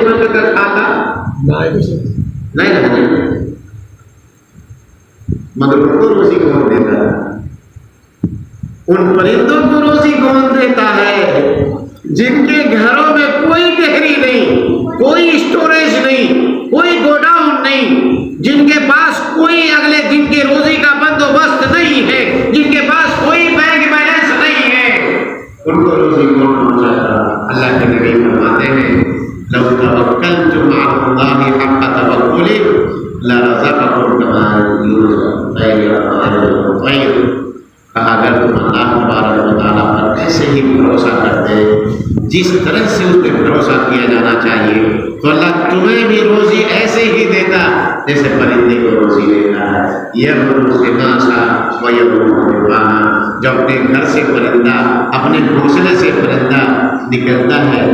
کوئی کا کھاتا نہیں رہتا، مگر ان کو روزی کون دیتا ہے؟ ان پرندوں کو روزی کون دیتا ہے جن کے گھروں میں کوئی ڈہری نہیں، کوئی اسٹوریج نہیں، کوئی گوڈاؤن نہیں، جن کے پاس کوئی اگلے دن کے روزی کا بندوبست نہیں ہے، جن کے پاس کوئی بینک بیلنس نہیں ہے، ان کو روزی کون پہنچاتا؟ اللہ کے نبی فرماتے ہیں لو توکلتم علی اللہ حق توکلہ لرزقکم کما یرزق الطیر۔ کہا اگر تم اللہ تبارک و تعالیٰ پر ایسے ہی بھروسہ کرتے جس طرح سے اس پہ بھروسہ کیا جانا چاہیے تو اللہ تمہیں بھی روزی ایسے ہی دیتا جیسے پرندے کو روزی دیتا ہے۔ یغدو خماسا ویروح بطانا، جب اپنے گھر سے پرندہ، اپنے گھونسلے سے پرندہ نکلتا ہے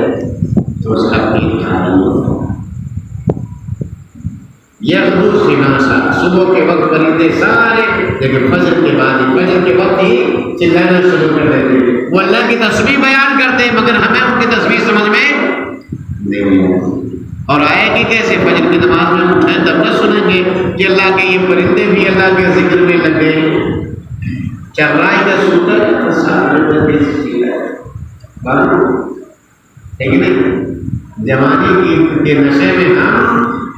تو اس کا پیٹ خالی ہوتا ہے۔ یغدو خماسا، صبح کے وقت پرندے سارے، لیکن فجر کے بعد فجر کے وقت ہی چلانا شروع کر دیتے، وہ اللہ کی تسبیح بیان کرتے ہیں مگر ہمیں ان کی تسبیح سمجھ میں نہیں آتی۔ اور آئے گی کیسے؟ فجر کی نماز میں اٹھیں تب نہ سنیں گے کہ اللہ کے یہ پرندے بھی اللہ کے ذکر میں لگے، چررائی کا سوتر سارے لیکن جوانی کے نشے میں ہم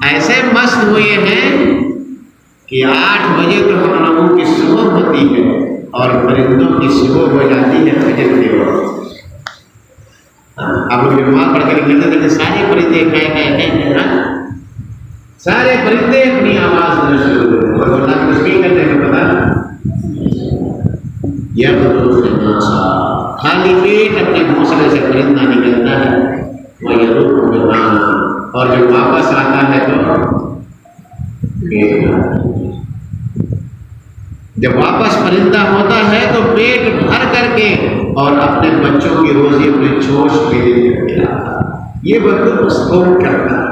ایسے مست ہوئے ہیں کہ 8 بجے تو ہم لوگوں کی صبح ہوتی ہے اور پرندوں کی صبح ہو جاتی ہے فجر کے وقت۔ آپ لوگ نماز پڑھ کے نکلتے تھے کہ سارے پرندے کہے سارے پرندے اپنی آواز دینا شروع کرتے اور اللہ کی تسبیح کرتے ہیں۔ پتا خالی پیٹ اپنے گھونسلے سے پرندہ نکلتا ہے اور جب واپس آتا ہے تو جب واپس پرندہ ہوتا ہے تو پیٹ بھر کر کے اور اپنے بچوں کی روزی اپنے چوش پہ لے کر کے آتا۔ یہ بندوبست کون کرتا ہے؟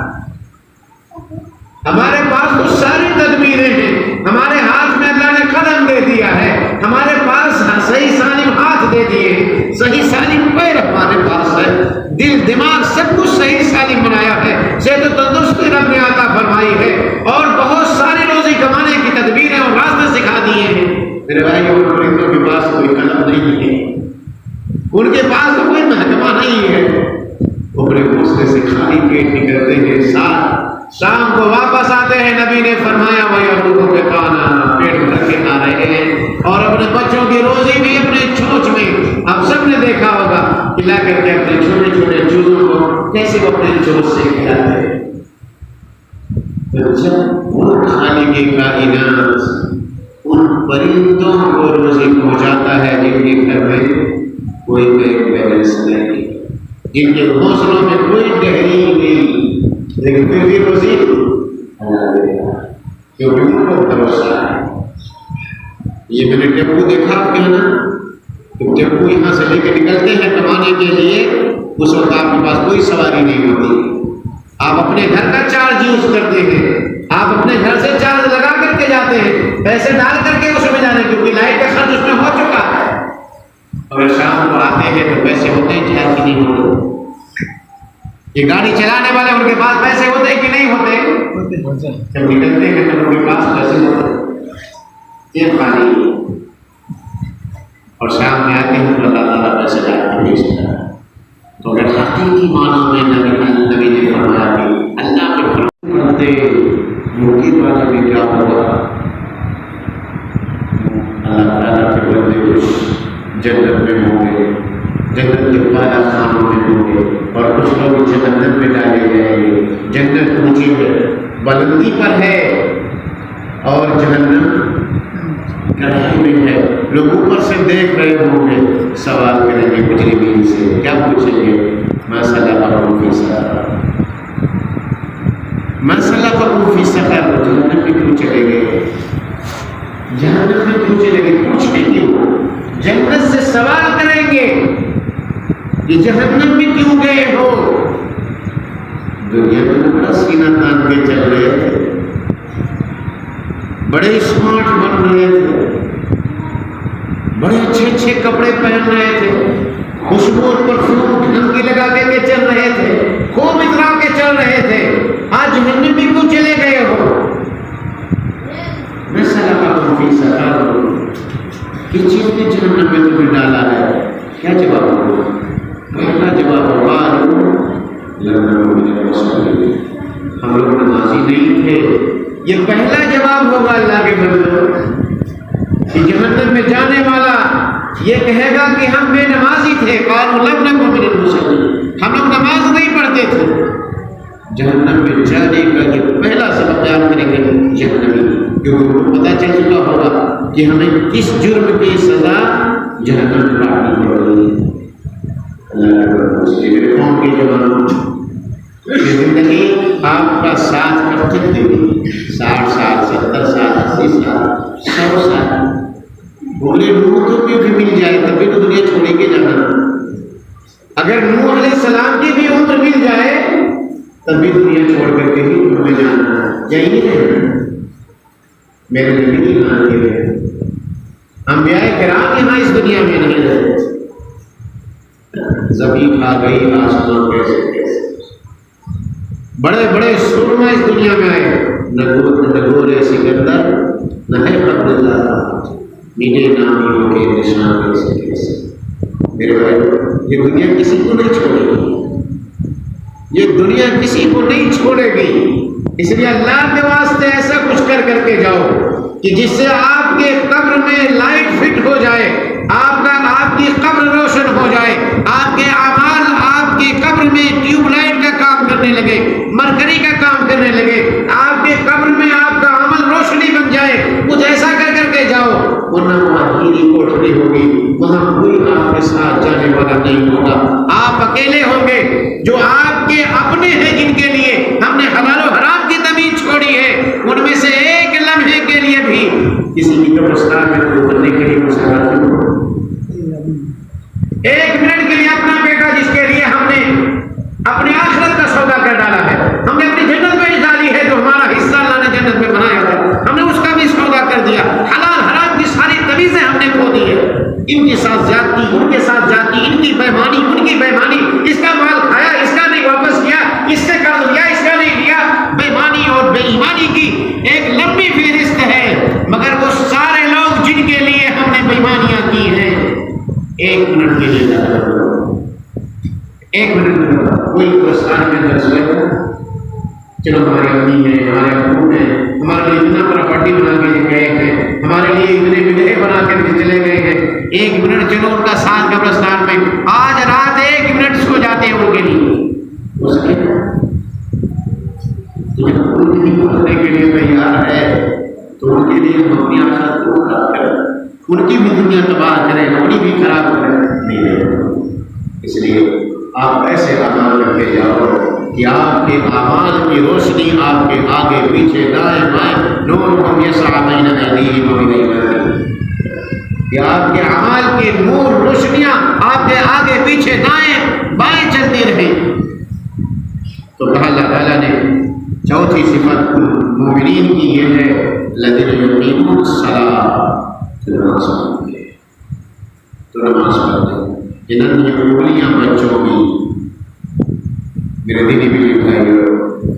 ہمارے پاس تو ساری تدبیریں ہیں، ہمارے ہاتھ میں اللہ نے قلم دے دیا ہے، ہمارے پاس صحیح سالم ہاتھ دے دیے، صحیح سالم پیر ہمارے پاس ہے، دل دماغ سب کچھ صحیح سالم بنایا ہے، صحت و تندرستی رب نے عطا فرمائی ہے اور بہت ساری روزی کمانے کی تدبیریں اور راستے سکھا دیے ہیں۔ میرے بھائی فرشتوں کے پاس کوئی قلم نہیں ہے، ان کے پاس تو کوئی محکمہ نہیں ہے، وہ اپنے غصے سے خالی پیٹ نکلتے ہیں، شام کو واپس آتے ہیں۔ نبی نے فرمایا وَيَأْكُلُونَ بِطَانًا، پیٹ بھر کے کھا رہے ہیں، اور اپنے بچوں کی روزی بھی اپنے چونچ میں۔ اب سب نے دیکھا ہوگا کھلا کر کے اپنے چھوٹے چھوٹے چوزوں کو کیسے وہ اپنے چونچ سے کھلاتے ہیں۔ جب وہ خالق کائنات ان پرندوں کو روزی پہنچاتا ہے جن کے گھر میں کوئی بینک بیلنس نہیں، جن کے گھونسلوں میں کوئی تحریر نہیں، لیکن پھر بھی روزی کیونکہ ان کو بھروسہ ہے۔ یہ میں نے ٹیمپو دیکھا آپ کے نا، تو ٹیمپو یہاں سے لے کے نکلتے ہیں کمانے کے لیے، اس وقت آپ کے پاس کوئی سواری نہیں ہوتی، آپ اپنے گھر کا چارج یوز کرتے ہیں، آپ اپنے گھر سے چارج لگا کر کے جاتے ہیں، پیسے ڈال کر کے اس میں جانے، کیونکہ لائٹ کا خرچ اس میں ہو چکا ہے۔ اور شام کو آتے ہیں تو پیسے ہوتے ہیں چارج کی نہیں ہوتے۔ یہ گاڑی چلانے والے ان کے پاس پیسے ہوتے کہ نہیں ہوتے؟ جب نکلتے ہیں تو ان کے پاس پیسے ہوتے، یہ خالی، اور شام میں آتے ہیں تو اللہ تعالیٰ پیسے لا کے بھیجتا ہے۔ تو اگر حقیقی معنوں میں نبی نے فرمایا کہ اللہ کے بندے مردی والے میں کیا ہوگا، اللہ تعالیٰ کے بندے کچھ جنت میں ہوں گے، جنت کے بالا خانوں میں ہوں گے، اور کچھ لوگ جہنم میں ڈالے جائیں گے۔ جنت اونچی ہے، بلندی پر ہے، اور جہنم گڑھائی میں ہے، لوگ اوپر سے دیکھ رہے ہوں گے، سوال کریں گے مجرمین سے، کیا پوچھیں گے؟ ما سلککم فی سقر، ما سلککم فی سقر، جہنم میں کیوں چلے گئے؟ جہنم میں کیوں چلے گئے؟ پوچھیں کیوں؟ جنت سے سوال کریں گے کہ جہنم میں کیوں گئے ہو؟ دنیا میں بڑا سینہ تان کے چل رہے تھے، بڑے اسمارٹ بن رہے تھے، بڑے اچھے اچھے کپڑے پہن رہے تھے، خوشبو اور پرفیوم ڈھنگ کی لگا کے چل رہے تھے، خوب اترا کے چل رہے تھے، آج جہنم میں کیوں چلے گئے ہو؟ میں سلککم فی سقر، کس چیز نے جہنم میں تمہیں ڈالا ہے؟ کیا جواب ہوگا؟ پہلا جواب ہوگا ہم لوگ نمازی نہیں تھے، یہ پہلا جواب ہوگا اللہ کے بندوں کہ جہنم میں جانے والا یہ کہے گا کہ ہم بے نمازی تھے، قالوا لم نک من المصلین، ہم لوگ نماز نہیں پڑھتے تھے۔ جہنم میں جانے کا یہ پہلا سبق بیان کریں گے جہنمی، کیونکہ ان کو پتہ چل چکا ہوگا کہ ہمیں کس جرم کی سزا جہنم میں کاٹنی پڑ رہی ہے۔ اللہ قوم کے جوانوں، یہ زندگی آپ کا ساتھ کب تک دے گی؟ 60 سال، 70 سال، 80 سال، 100 سال، بولے نوح تو بھی مل جائے تبھی تو دنیا چھوڑے کے جانا۔ اگر نوح علیہ السلام کی بھی عمر مل جائے تبھی دنیا چھوڑ کر کے ہی تمہیں جانا، یہی ہے میرے نبی ایمان کے لیے۔ انبیاء کرام یہاں اس دنیا میں نہیں رہے، زمین آ گئی، آسمان کیسے کیسے، بڑے بڑے سرما اس دنیا میں آئے، نہ گورے سکندر نہ ہے قبر اللہ، میرے نامیوں کے نشان کیسے کیسے۔ میرے بھائی، یہ دنیا کسی کو نہیں چھوڑے گی، یہ دنیا کسی کو نہیں چھوڑے گی، اس لیے اللہ کے واسطے ایسا کچھ کر کر کے جاؤ کہ جس سے آپ کے قبر میں لائٹ فٹ ہو جائے، آپ کی قبر روشن ہو جائے، آپ کے اعمال آپ کی قبر میں ٹیوب لائٹ کا کام کرنے لگے، مرکری کا کام کرنے لگے، آپ کے قبر میں آپ کا عمل روشنی بن جائے، کچھ ایسا کر کر کے جاؤ، ورنہ وہاں ہیری کوٹھری ہوگی، وہاں کوئی آپ کے ساتھ جانے والا نہیں ہوگا، آپ اکیلے ہوں گے۔ جو آپ کے اپنے ہیں جن کے لیے ہم نے حلال و حرام کی تمیز چھوڑی ہے، ان میں سے ایک لمحے کے لیے بھی کسی کی قبرستان میں اترنے کے لیے مسافر نہیں ہو، ایک منٹ کے لیے اپنا بیٹا جس کے لیے ہم نے اپنی آخرت کا سودا کر ڈالا ہے، ہم نے اپنی جنت میں ڈالی ہے، جو ہمارا حصہ اللہ نے جنت میں بنایا تھا، ہم نے اس کا بھی سودا کر دیا، حلال حرام کی ساری تمیزیں ہم نے کھو دی ہے، ان کے ساتھ زیادتی، ان کے ساتھ زیادتی، ان کی بےمانی، ان کی بےمانی، اس کا مال کھایا، اس کا نہیں واپس کیا، اس سے قرض لیا، اس کا نہیں لیا، بےمانی اور بے ایمانی کی ایک لمبی فہرست ہے، مگر وہ سارے لوگ جن کے لیے ہم نے بےمانی 1 منٹ کے لیے زیادہ کرو، 1 منٹ میں کوئی پرستان میں درس لے، چلو ہماری امی ہے، ہمارے ابو ہیں، ہمارے لیے اتنا پراپرٹی بنا کے گئے ہیں، ہمارے لیے اتنے بلے بنا کے چلے گئے ہیں، 1 منٹ چلو ان کا ساتھ قبرستان میں، آج رات 1 منٹ سو جاتے ہیں ان کے لیے، اس کے کرنے کے لیے تیار ہے تو ان کے لیے ہم اپنی آخرت کو خراب کریں، ان کی بھی دنیا تباہ کریں، اپنی بھی خراب کریں نہیں۔ اس لیے آپ ایسے اعمال کرتے جاؤ کہ آپ کے اعمال کی روشنی آپ کے آگے پیچھے دائیں بائیں نورہم یسعی بین ایدیہم وبایمانہم، کہ آپ کے اعمال کے نور روشنیاں آپ کے آگے پیچھے دائیں بائیں چلتی رہیں۔ تو کہا اللہ تعالیٰ نے چوتھی صفت مومنین کی یہ ہے الذین یقیمون الصلاۃ، نماز پڑھتے ہیں، تو نماز پڑھتے ہیں۔ یہ ننھی انگلیاں بچوں کی، میرے دینی بھی بھائیو،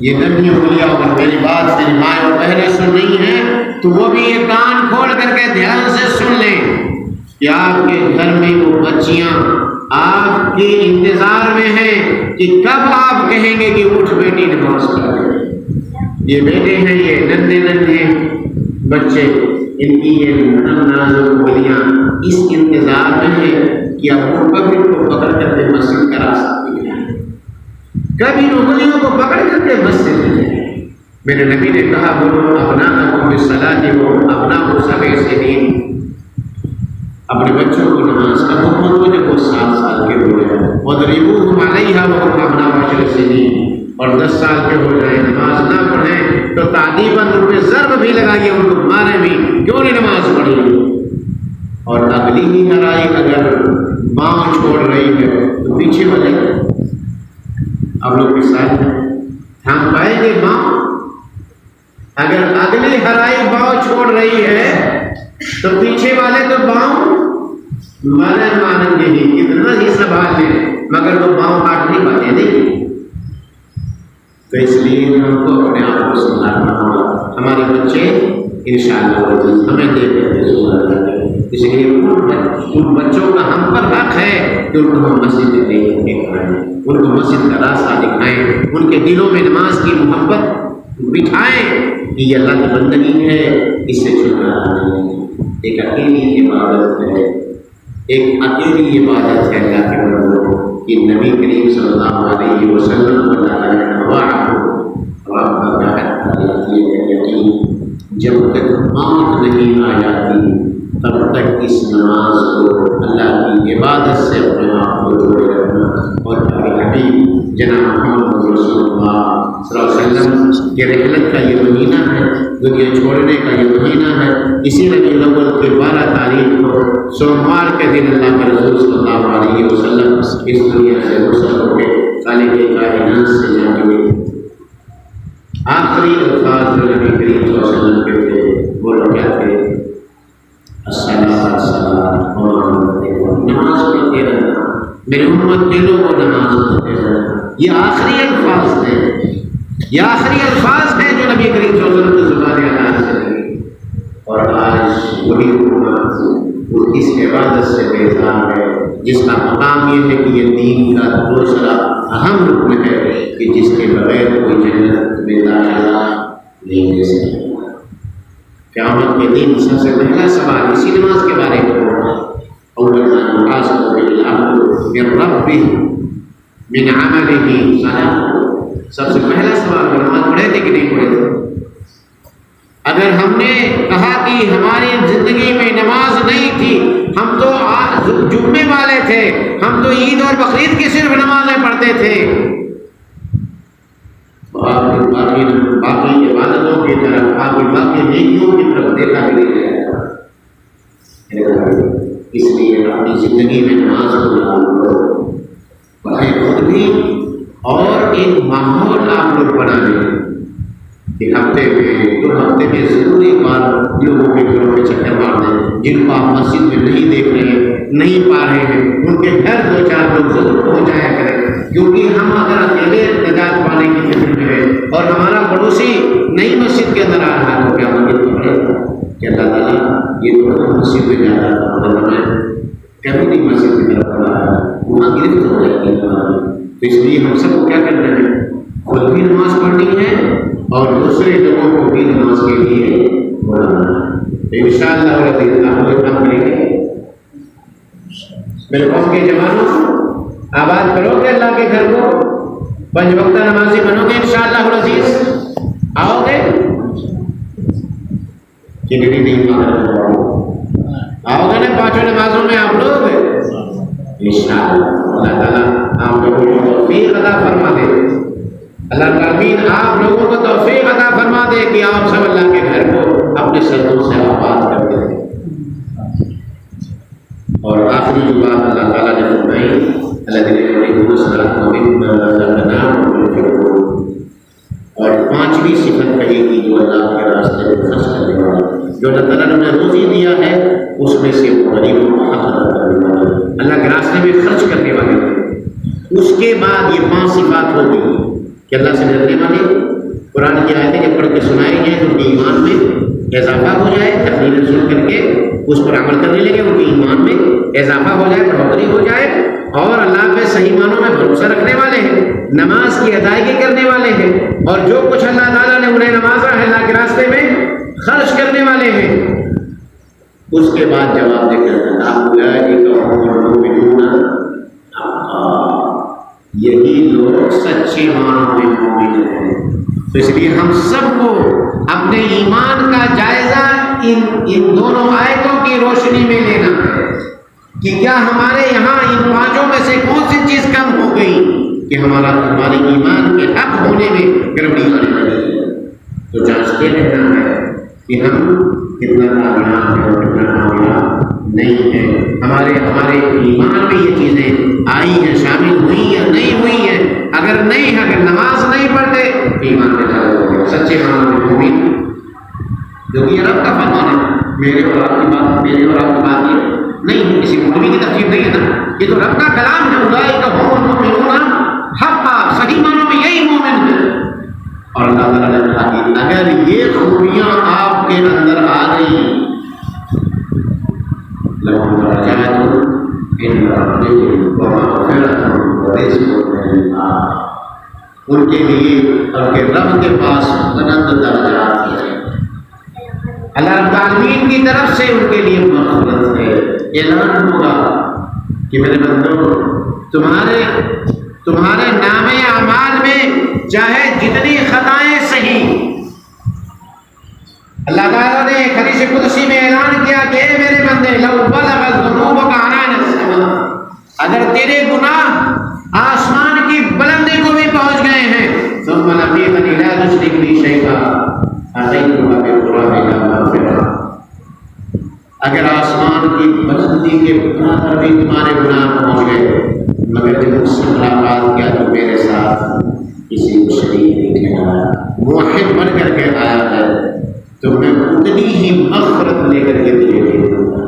یہ ننھی انگلیاں، اگر میری بات میری مائیں اور بہنیں سن رہی ہیں تو وہ بھی یہ کان کھول کر کے دھیان سے سن لیں کہ آپ کے گھر میں وہ بچیاں آپ کے انتظار میں ہیں کہ کب آپ کہیں گے کہ اٹھ بیٹی نماز پڑھ لے۔ یہ بیٹے ہیں، یہ ننھے ننھے بچے، ان کی یہ نرم نازک انگلیاں اس انتظار میں ہیں کہ اب وہ کبھی ان کو پکڑ کر کے مسجد کا راستہ دکھائیں، کبھی ان انگلیوں کو پکڑ کر کے مسجد میں جائیں۔ میرے نبی نے کہا بولو ابناءکم بالصلاۃ وابناء سبع سنین، اپنے بچوں کو نماز کا حکم دو جب وہ 7 سال کے ہو جائیں، وَاضْرِبُوهُمْ عَلَيْهَا وَهُمْ أَبْنَاءُ 10 سنین، اور 10 سال کے ہو جائیں نماز نہ پڑھیں تو تعدیباً ان پہ ضرب بھی لگائیے، ان کو مارے بھی، کیوں نہیں نماز پڑھی۔ اور اگلی ہی لڑائی اگر پاؤں چھوڑ رہی ہے تو پیچھے والے آپ لوگ کے ساتھ تھام پائیں گے پاؤں؟ اگر اگلی ہرائی پاؤں چھوڑ رہی ہے تو پیچھے والے تو پاؤں مانیں گے ہی، اتنا ہی سنبھال لیں، مگر وہ پاؤں کاٹ نہیں پاتے نہیں۔ تو اس لیے ہم کو اپنے آپ کو سنبھالنا ہوگا، ہمارے بچے انشاءاللہ ہمیں دیکھ کر کے سنبھال جائیں گے۔ اس لیے ان بچوں کا ہم پر حق ہے کہ ان کو ہم مسجد میں لے کے آئیں، ان کو مسجد کا راستہ دکھائیں، ان کے دلوں میں نماز کی محبت بٹھائیں کہ یہ اللہ کی بندگی ہے، اس سے چھٹکارا نہیں ہے، ایک اکیلی عبادت ہے، ایک اکیلی عبادت ہے اللہ کے بندوں کہ نبی کریم صلی اللہ علیہ وسلم کو اللہ نے جب تک موت نہیں آ جاتی تب تک اس نماز کو اللہ کی عبادت سے اپنے آپ کو جوڑے رکھنا، اور حبیب جناب محمد رسول اللہ صلی اللہ علیہ وسلم کے رحلت کا یہ مہینہ ہے، دنیا چھوڑنے کا یہ مہینہ ہے۔ اسی ربیع الاول کے 12 تاریخ کو سوموار کے دن اللہ کے رسول صلی اللہ علیہ وسلم اس دنیا سے رخصت ہو کے خالق کائنات سے جا کے آخری الفاظ جو نبی کریم صلی اللہ علیہ وسلم کے تھے وہ لوگ کیا تھے؟ الصلاۃ الصلاۃ، نماز پڑھتے رہنا، میری امت کے لوگوں نماز پڑھتے رہنا۔ یہ آخری الفاظ ہیں، یہ آخری الفاظ ہیں جو نبی کریم صلی اللہ علیہ وسلم کی زبان اعلان سے لگی، اور آج وہی امت اس عبادت سے بیزار ہے جس کا مقام یہ ہے کہ یہ دین کا دوسرا اہم رکن ہے کہ جس کے بغیر کوئی جنت میں داخلہ نہیں دے سکتا۔ قیامت کے دن سب سے پہلا سوال اسی نماز کے بارے میں ہوگا، اول ما يحاسب العبد من ربه من عمله صلاة، سب سے پہلا سوال نماز پڑھے تھے کہ نہیں پڑھے تھے؟ اگر ہم نے کہا کہ ہماری زندگی میں نماز نہیں تھی، ہم تو جمعے والے تھے، ہم تو عید اور بقرعید کی صرف نمازیں پڑھتے تھے، باقی عبادتوں کی طرف، باقی نیکیوں کی طرف دیکھا بھی نہیں جائے گا۔ اس لیے اپنی زندگی میں نماز کو لاگو کرو، پڑھیں خود بھی، اور ایک ماحول آپ لوگ بنا لیں کہ ہفتے میں 2 ہفتے میں ضرور ایک بار لوگوں کے گھروں میں چکر مار دیں، جن کو آپ مسجد میں نہیں دیکھ رہے نہیں پا رہے ہیں، ان کے گھر 2-4 لوگ ضرور ہو جایا کریں، کیونکہ ہم اگر اکیلے نجات پانے کی فکر میں ہیں اور ہمارا پڑوسی نئی مسجد کے اندر آ رہا ہے تو کیا مدد پڑے گا کہ اللہ تعالیٰ یہ تو مسجد میں جا رہا ہے کبھی نہیں مسجد کی طرف بڑھا ہے، وہاں گرفت ہو جائے گی. تو اس لیے ہم سب کو کیا کرنا ہے؟ خود بھی نماز پڑھنی ہے اور دوسرے لوگوں کو بھی نماز کے لیے بلانا ہے. انشاءاللہ ہم لوگ کام کریں گے. میرے قوم کے جوانوں، آباد کرو گے اللہ کے گھر کو، 5 وقتہ نمازی بنو گے انشاءاللہ العزیز. آؤ گے کنڈی نہیں آؤ گے نا 5 نمازوں میں آپ لوگ انشاءاللہ. اللہ تعالیٰ آپ لوگوں کو توفیق عطا فرما دے. اللہ تعالیٰ آپ لوگوں کو توفیق عطا فرما دے کہ آپ سب اللہ کے گھر کو اپنے سروں سے آباد کر دیں. اور آخری جو بات اللہ تعالیٰ نے فرمائی، اللہ اور 5ویں صفت کہی کہ جو اللہ کے راستے میں خرچ کرنے والا، جو اللہ تعالیٰ نے انہیں روزی دیا ہے اس میں سے وہ غریبوں کو حق ادا کرنے والے، اللہ کے راستے میں خرچ کرنے والے. اس کے بعد یہ 5 صفات ہوگی کہ اللہ سے ڈرنے والے، قرآن کی آیتیں جب پڑھ کے سنائی جائیں تو ان کے ایمان میں اضافہ ہو جائے، تقریریں سن کر کے اس پر عمل کرنے لگے، ان کے ایمان میں اضافہ ہو جائے، بڑھوتری ہو جائے، اور اللہ پہ صحیح معنوں میں بھروسہ رکھنے والے ہیں، نماز کی ادائیگی کرنے والے ہیں، اور جو کچھ اللہ تعالیٰ نے انہیں نوازا ہے اللہ کے راستے میں خرچ کرنے والے ہیں. اس کے بعد جواب دے کر یہی لوگ سچے معنوں میں مومن ہیں. تو اس لیے ہم سب کو اپنے ایمان کا جائزہ ان دونوں آیتوں کی روشنی میں لینا ہے کہ کیا ہمارے یہاں ان 5 میں سے کون سی چیز کم ہو گئی کہ ہمارے ایمان کے حق ہونے میں گڑبڑی آنے لگی ہے. تو جانچتے رہنا ہے کہ ہم کتنا کامیاب ہیں اور کتنا کامیاب نہیں ہیں. ہمارے ایمان میں یہ چیزیں آئی ہیں، شامل ہوئی یا نہیں ہوئی ہیں. اگر نماز نہیں پڑھتے ایمان میں ڈال ہو گیا. سچے معنوں میں مومن، جو کہ رب کا فرمان ہے. میرے اور آپ کی بات یہ نہیں، کسی مولوی کی تفسیر نہیں ہے نا، یہ تو رب کا کلام ہے. اولئک هم المؤمنون حقا، صحیح معنوں میں یہی مومن ہے. اور اللہ تعالیٰ نے کہا کہ اگر یہ خوبیاں آپ کے اندر آ گئی، لَهُمْ دَرَجَاتٌ عِندَ رَبِّهِمْ وَمَغْفِرَةٌ وَرِزْقٌ كَرِيمٌ. ان کے لیے اور کے رب کے پاس بلند درجات ہیں. اللہ رب العالمین کی طرف سے ان کے لیے مغفرت ہے. اعلان ہوگا کہ میرے بندوں، تمہارے نامے اعمال میں چاہے جتنی خطائیں صحیح، اللہ تعالیٰ نے حدیث قدسی میں اعلان کیا کہ اے میرے بندے، لو بلغت ذنوبک عنان السماء، اگر تیرے گناہ آسمان کی بلندی کو بھی پہنچ گئے ہیں، ثم لم يكن لا تشرك بي شيئا اتيتك بقرابها مغفرة، اگر آسمان کی بلندی کے برابر بھی تمہارے گناہ پہنچ گئے مگر جب مجھ سے ملاقات کیا تو میرے ساتھ کسی کو شریک نہیں ٹھہرایا، موحد بن کر کے آیا ہے، تو میں اتنی ہی مغفرت لے کر کے تجھے دے دوں گا.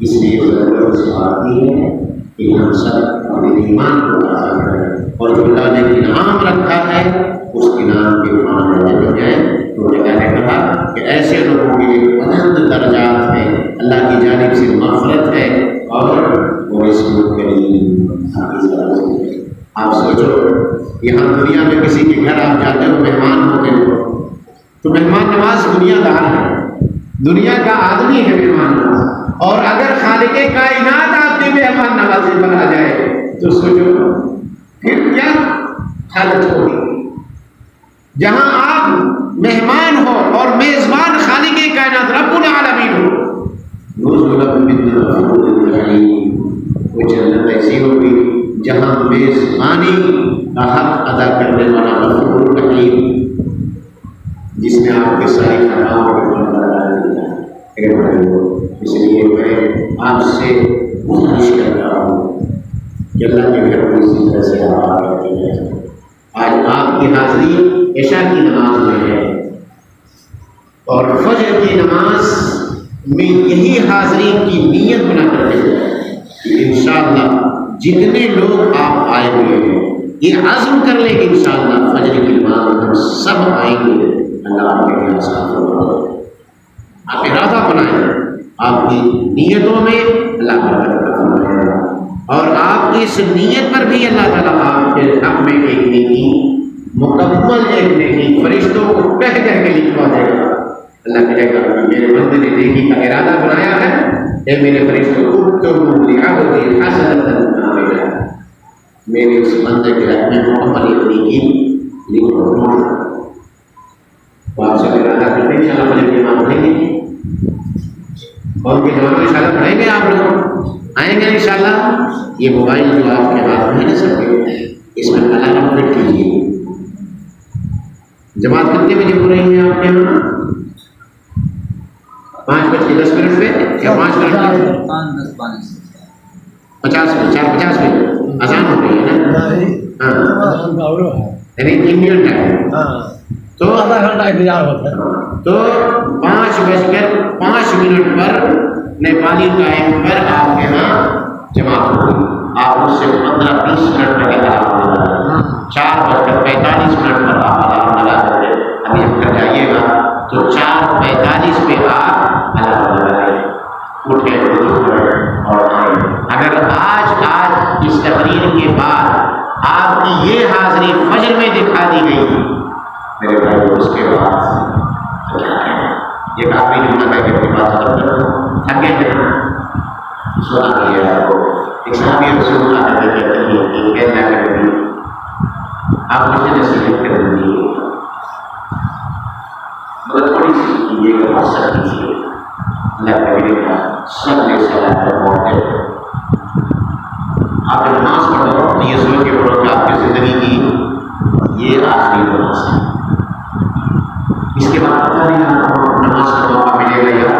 اس لیے ضرورت سے آتی ہے کہ ہم سب اپنے ایمان کو تازہ کریں اور جو اللہ نے انعام رکھا ہے اس انعام کے معنی لگ جائیں. تو اللہ نے کہا کہ ایسے لوگوں کے لیے بلند درجات ہیں، اللہ کی جانب سے مغفرت ہے اور وہ اس کو کریم. آپ سوچو، یہاں دنیا میں کسی کے گھر آپ جاتے ہو، مہمان ہوتے ہو، تو مہمان نواز دنیا دار ہے، دنیا کا آدمی ہے مہمان نواز. اور اگر خالق کائنات آپ کی مہمان نوازی پر آ جائے تو سوچو پھر کیا حالت ہوگی. جہاں آپ مہمان ہو اور میزبان خالق کائنات رب العالمین ہو، وہ جنت ایسی ہوگی جہاں میزبانی کا حق ادا کرنے والا غفور رحیم، جس میں آپ کے ساری خطاؤں کو اس لیے میں آپ سے گزارش کرتا ہوں کہ اللہ کے گھر کو اسی طرح سے آباد کرتے ہیں. آج آپ کی حاضری عشاء کی نماز میں ہے اور فجر کی نماز میں یہی حاضری کی نیت بنا کرتے ہیں کہ انشاءاللہ جتنے لوگ آپ آئے ہوئے ہیں یہ عزم کر لیں کہ انشاءاللہ فجر کی نماز میں ہم سب آئیں گے. اللہ آپ کے لیے آسان فرمائے. آپ ارادہ بنائیں، آپ کی نیتوں میں اللہ برکت فرمائے گا۔ اور آپ کی اس نیت پر بھی اللہ تعالیٰ آپ کے حق میں ایک نیکی مکمل، ایک نیکی فرشتوں کو کہہ کہہ کے لکھوا دے گا۔ اللہ کہے گا میرے بندے نے نیکی کا ارادہ بنایا ہے، اے میرے فرشتوں اکتبوا لعبدی حسنۃ کاملہ، میرے اس بندے کے حق میں مکمل ایک نیکی لکھو۔ تو آپ سے ارادہ کرتے ہیں انشاءاللہ بڑے پیمان پڑھیں گے، اور ان کے جواب انشاءاللہ پڑھیں گے، آپ لوگ آئیں گے انشاءاللہ۔ یہ موبائل جو آپ کے ہاتھ میں ہے سب کے، اس میں الارم فٹ کیجیے۔ جماعت کتنے بجے ہو رہی ہے آپ کے یہاں؟ 5:10 پہ یا 5 منٹ 4:50 پہ اذان ہو رہی ہے نا؟ ہاں، یعنی انڈین ٹائم، تو آدھا گھنٹہ انتظار ہوتا ہے۔ تو 5:05 پر نیپالی ٹائم پر آپ کے یہاں جماعت ہوگی۔ آپ اس سے 15-20 منٹ پہلے الارم لگا، 4:45 پر آپ الارم لگا کر کے ابھی اٹھ جائیے گا، تو 4:45 پہ آپ الارم لگائیں، اٹھیں اور آئیں۔ اگر آج اس تقریر کے بعد آپ کی یہ حاضری فجر میں دکھا دی گئی میرے بھائی، اس کے بعد یہ کافی جملہ ہے کہ بات ختم کرو، تھکے ہیں سنا دیا آپ کو۔ ایک صحابی رسول اللہ نے کہتے ہیں کہ اللہ کے نبی آپ مجھے نصیحت کر دیجیے، مگر تھوڑی سی یہ کہ بات سر دیجیے۔ اللہ کے نبی کا سب نے سلام پر موقع آپ نماز پڑھو تو یہ سوچ کے پڑھو کہ آپ کی زندگی کی یہ آخری نماز ہے، اس کے بعد پتہ نہیں نماز کا موقع ملے گا یا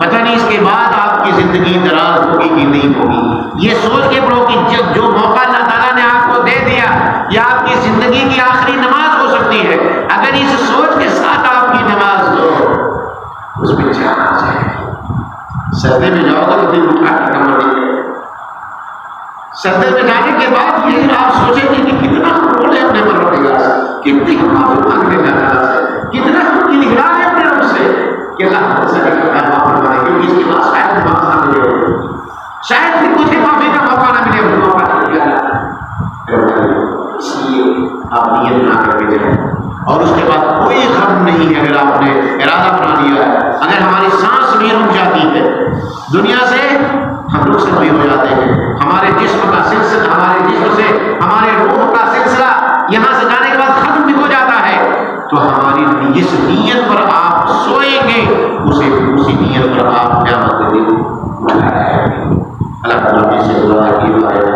پتہ نہیں، اس کے بعد آپ کی زندگی دراز ہوگی کہ نہیں ہوگی۔ یہ سوچ کے پڑھو کہ جو موقع اللہ تعالیٰ نے آپ کو دے دیا یہ آپ کی زندگی کی آخری نماز ہو سکتی ہے۔ اگر اس سوچ کے ساتھ آپ کی نماز ہو اس میں جانا چاہیے۔ سردے میں جاؤ گے تو دل اٹھا کے کمر دیکھے، سردے میں جانے کے بعد یہ آپ سوچیں گے کہ کتنا بولے اپنے پروردگار سے، کتنی معافی مانگنے جانا ہے، کتنا ہم نگراں ہے اپنے رب سے کہ اللہ سے معاف فرمائے، کیونکہ اس کے بعد شاید معاف نہ ملے ہو، شاید پھر مجھے معافی کا موقع نہ ملے، وہ موقع نہیں ملا۔ اس لیے آپ نیت بنا کر کے جائیں، اور اس کے بعد کوئی غم نہیں ہے۔ اگر آپ نے ارادہ بنا لیا ہے، اگر ہماری سانس بھی رک جاتی ہے دنیا سے، ہم لوگ سے بھی ہو جاتے ہیں، ہمارے جسم کا سلسلہ، ہمارے جسم سے ہمارے روح کا سلسلہ یہاں سے جانے کے بعد ختم بھی ہو جاتا ہے، تو ہماری جس نیت پر آپ سوئیں گے اسی نیت پر آپ قیامت کے دن اٹھائے گے۔ اللہ تعالیٰ سے دعا کی بارے میں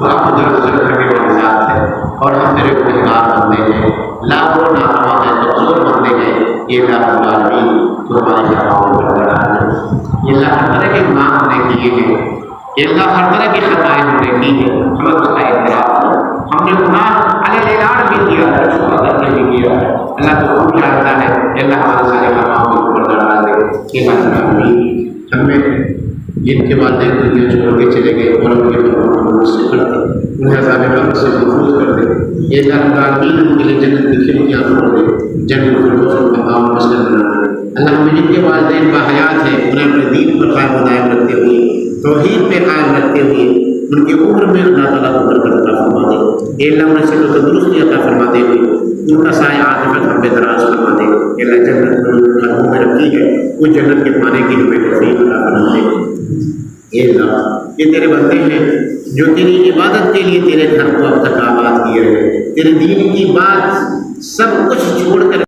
آپ ادھر کر کے ہمارے ساتھ ہے، اور ہم تیرے گنہگار بندے ہیں، لاکھوں ناروا ہیں، کمزور بندے ہیں، یہ رب العالمین تو ہمارے خطاؤں پر بڑا ہے، یہ اللہ ہر طرح کے گناہ ہم نے کیے ہیں، یہ اللہ ہر طرح کی خطائیں ہم نے کی ہیں، ہمیں اس کا اعتراف ہے، ہم نے گناہ اعلان بھی کیا ہے، چھپا کر کے بھی کیا ہے، اللہ تو خوب جانتا ہے، اللہ ہمارے سارے خطاؤں کو اوپر ڈال دے۔ یہ بات ہمیں جن کے والدین دنیا چھوڑ کے چلے گئے اور ان کے محفوظ سے کر دے، انہیں عذاب قبر سے محفوظ کر دے، یہ رب العالمین ان کے لیے جنت کی کھڑکیاں کھول دے، جنت الفردوس کا مقام مسکن بنا دے۔ اللہ ہمیں جن کے والدین باحیات ہیں انہیں اپنے دین پر قائم و دائم رکھتے ہوئے، توحید پہ قائم رکھتے ہوئے ان کی عمر میں اللہ تعالیٰ کو برکت عطا فرما دے، اللہ انہیں صحت و تندرستی عطا فرما دے ہوئے ان کا سایہ عاطفت ہم پہ دراز فرما دے، اللہ جنت قدموں میں رکھی ہے اس جنت کے پانے کی ہمیں توفیق عطا فرما دے۔ اے اللہ یہ تیرے بندے ہیں جو تیری عبادت کے لیے تیرے گھر کو اب تک آباد کیے رہے، تیرے دین کی بات سب کچھ چھوڑ کر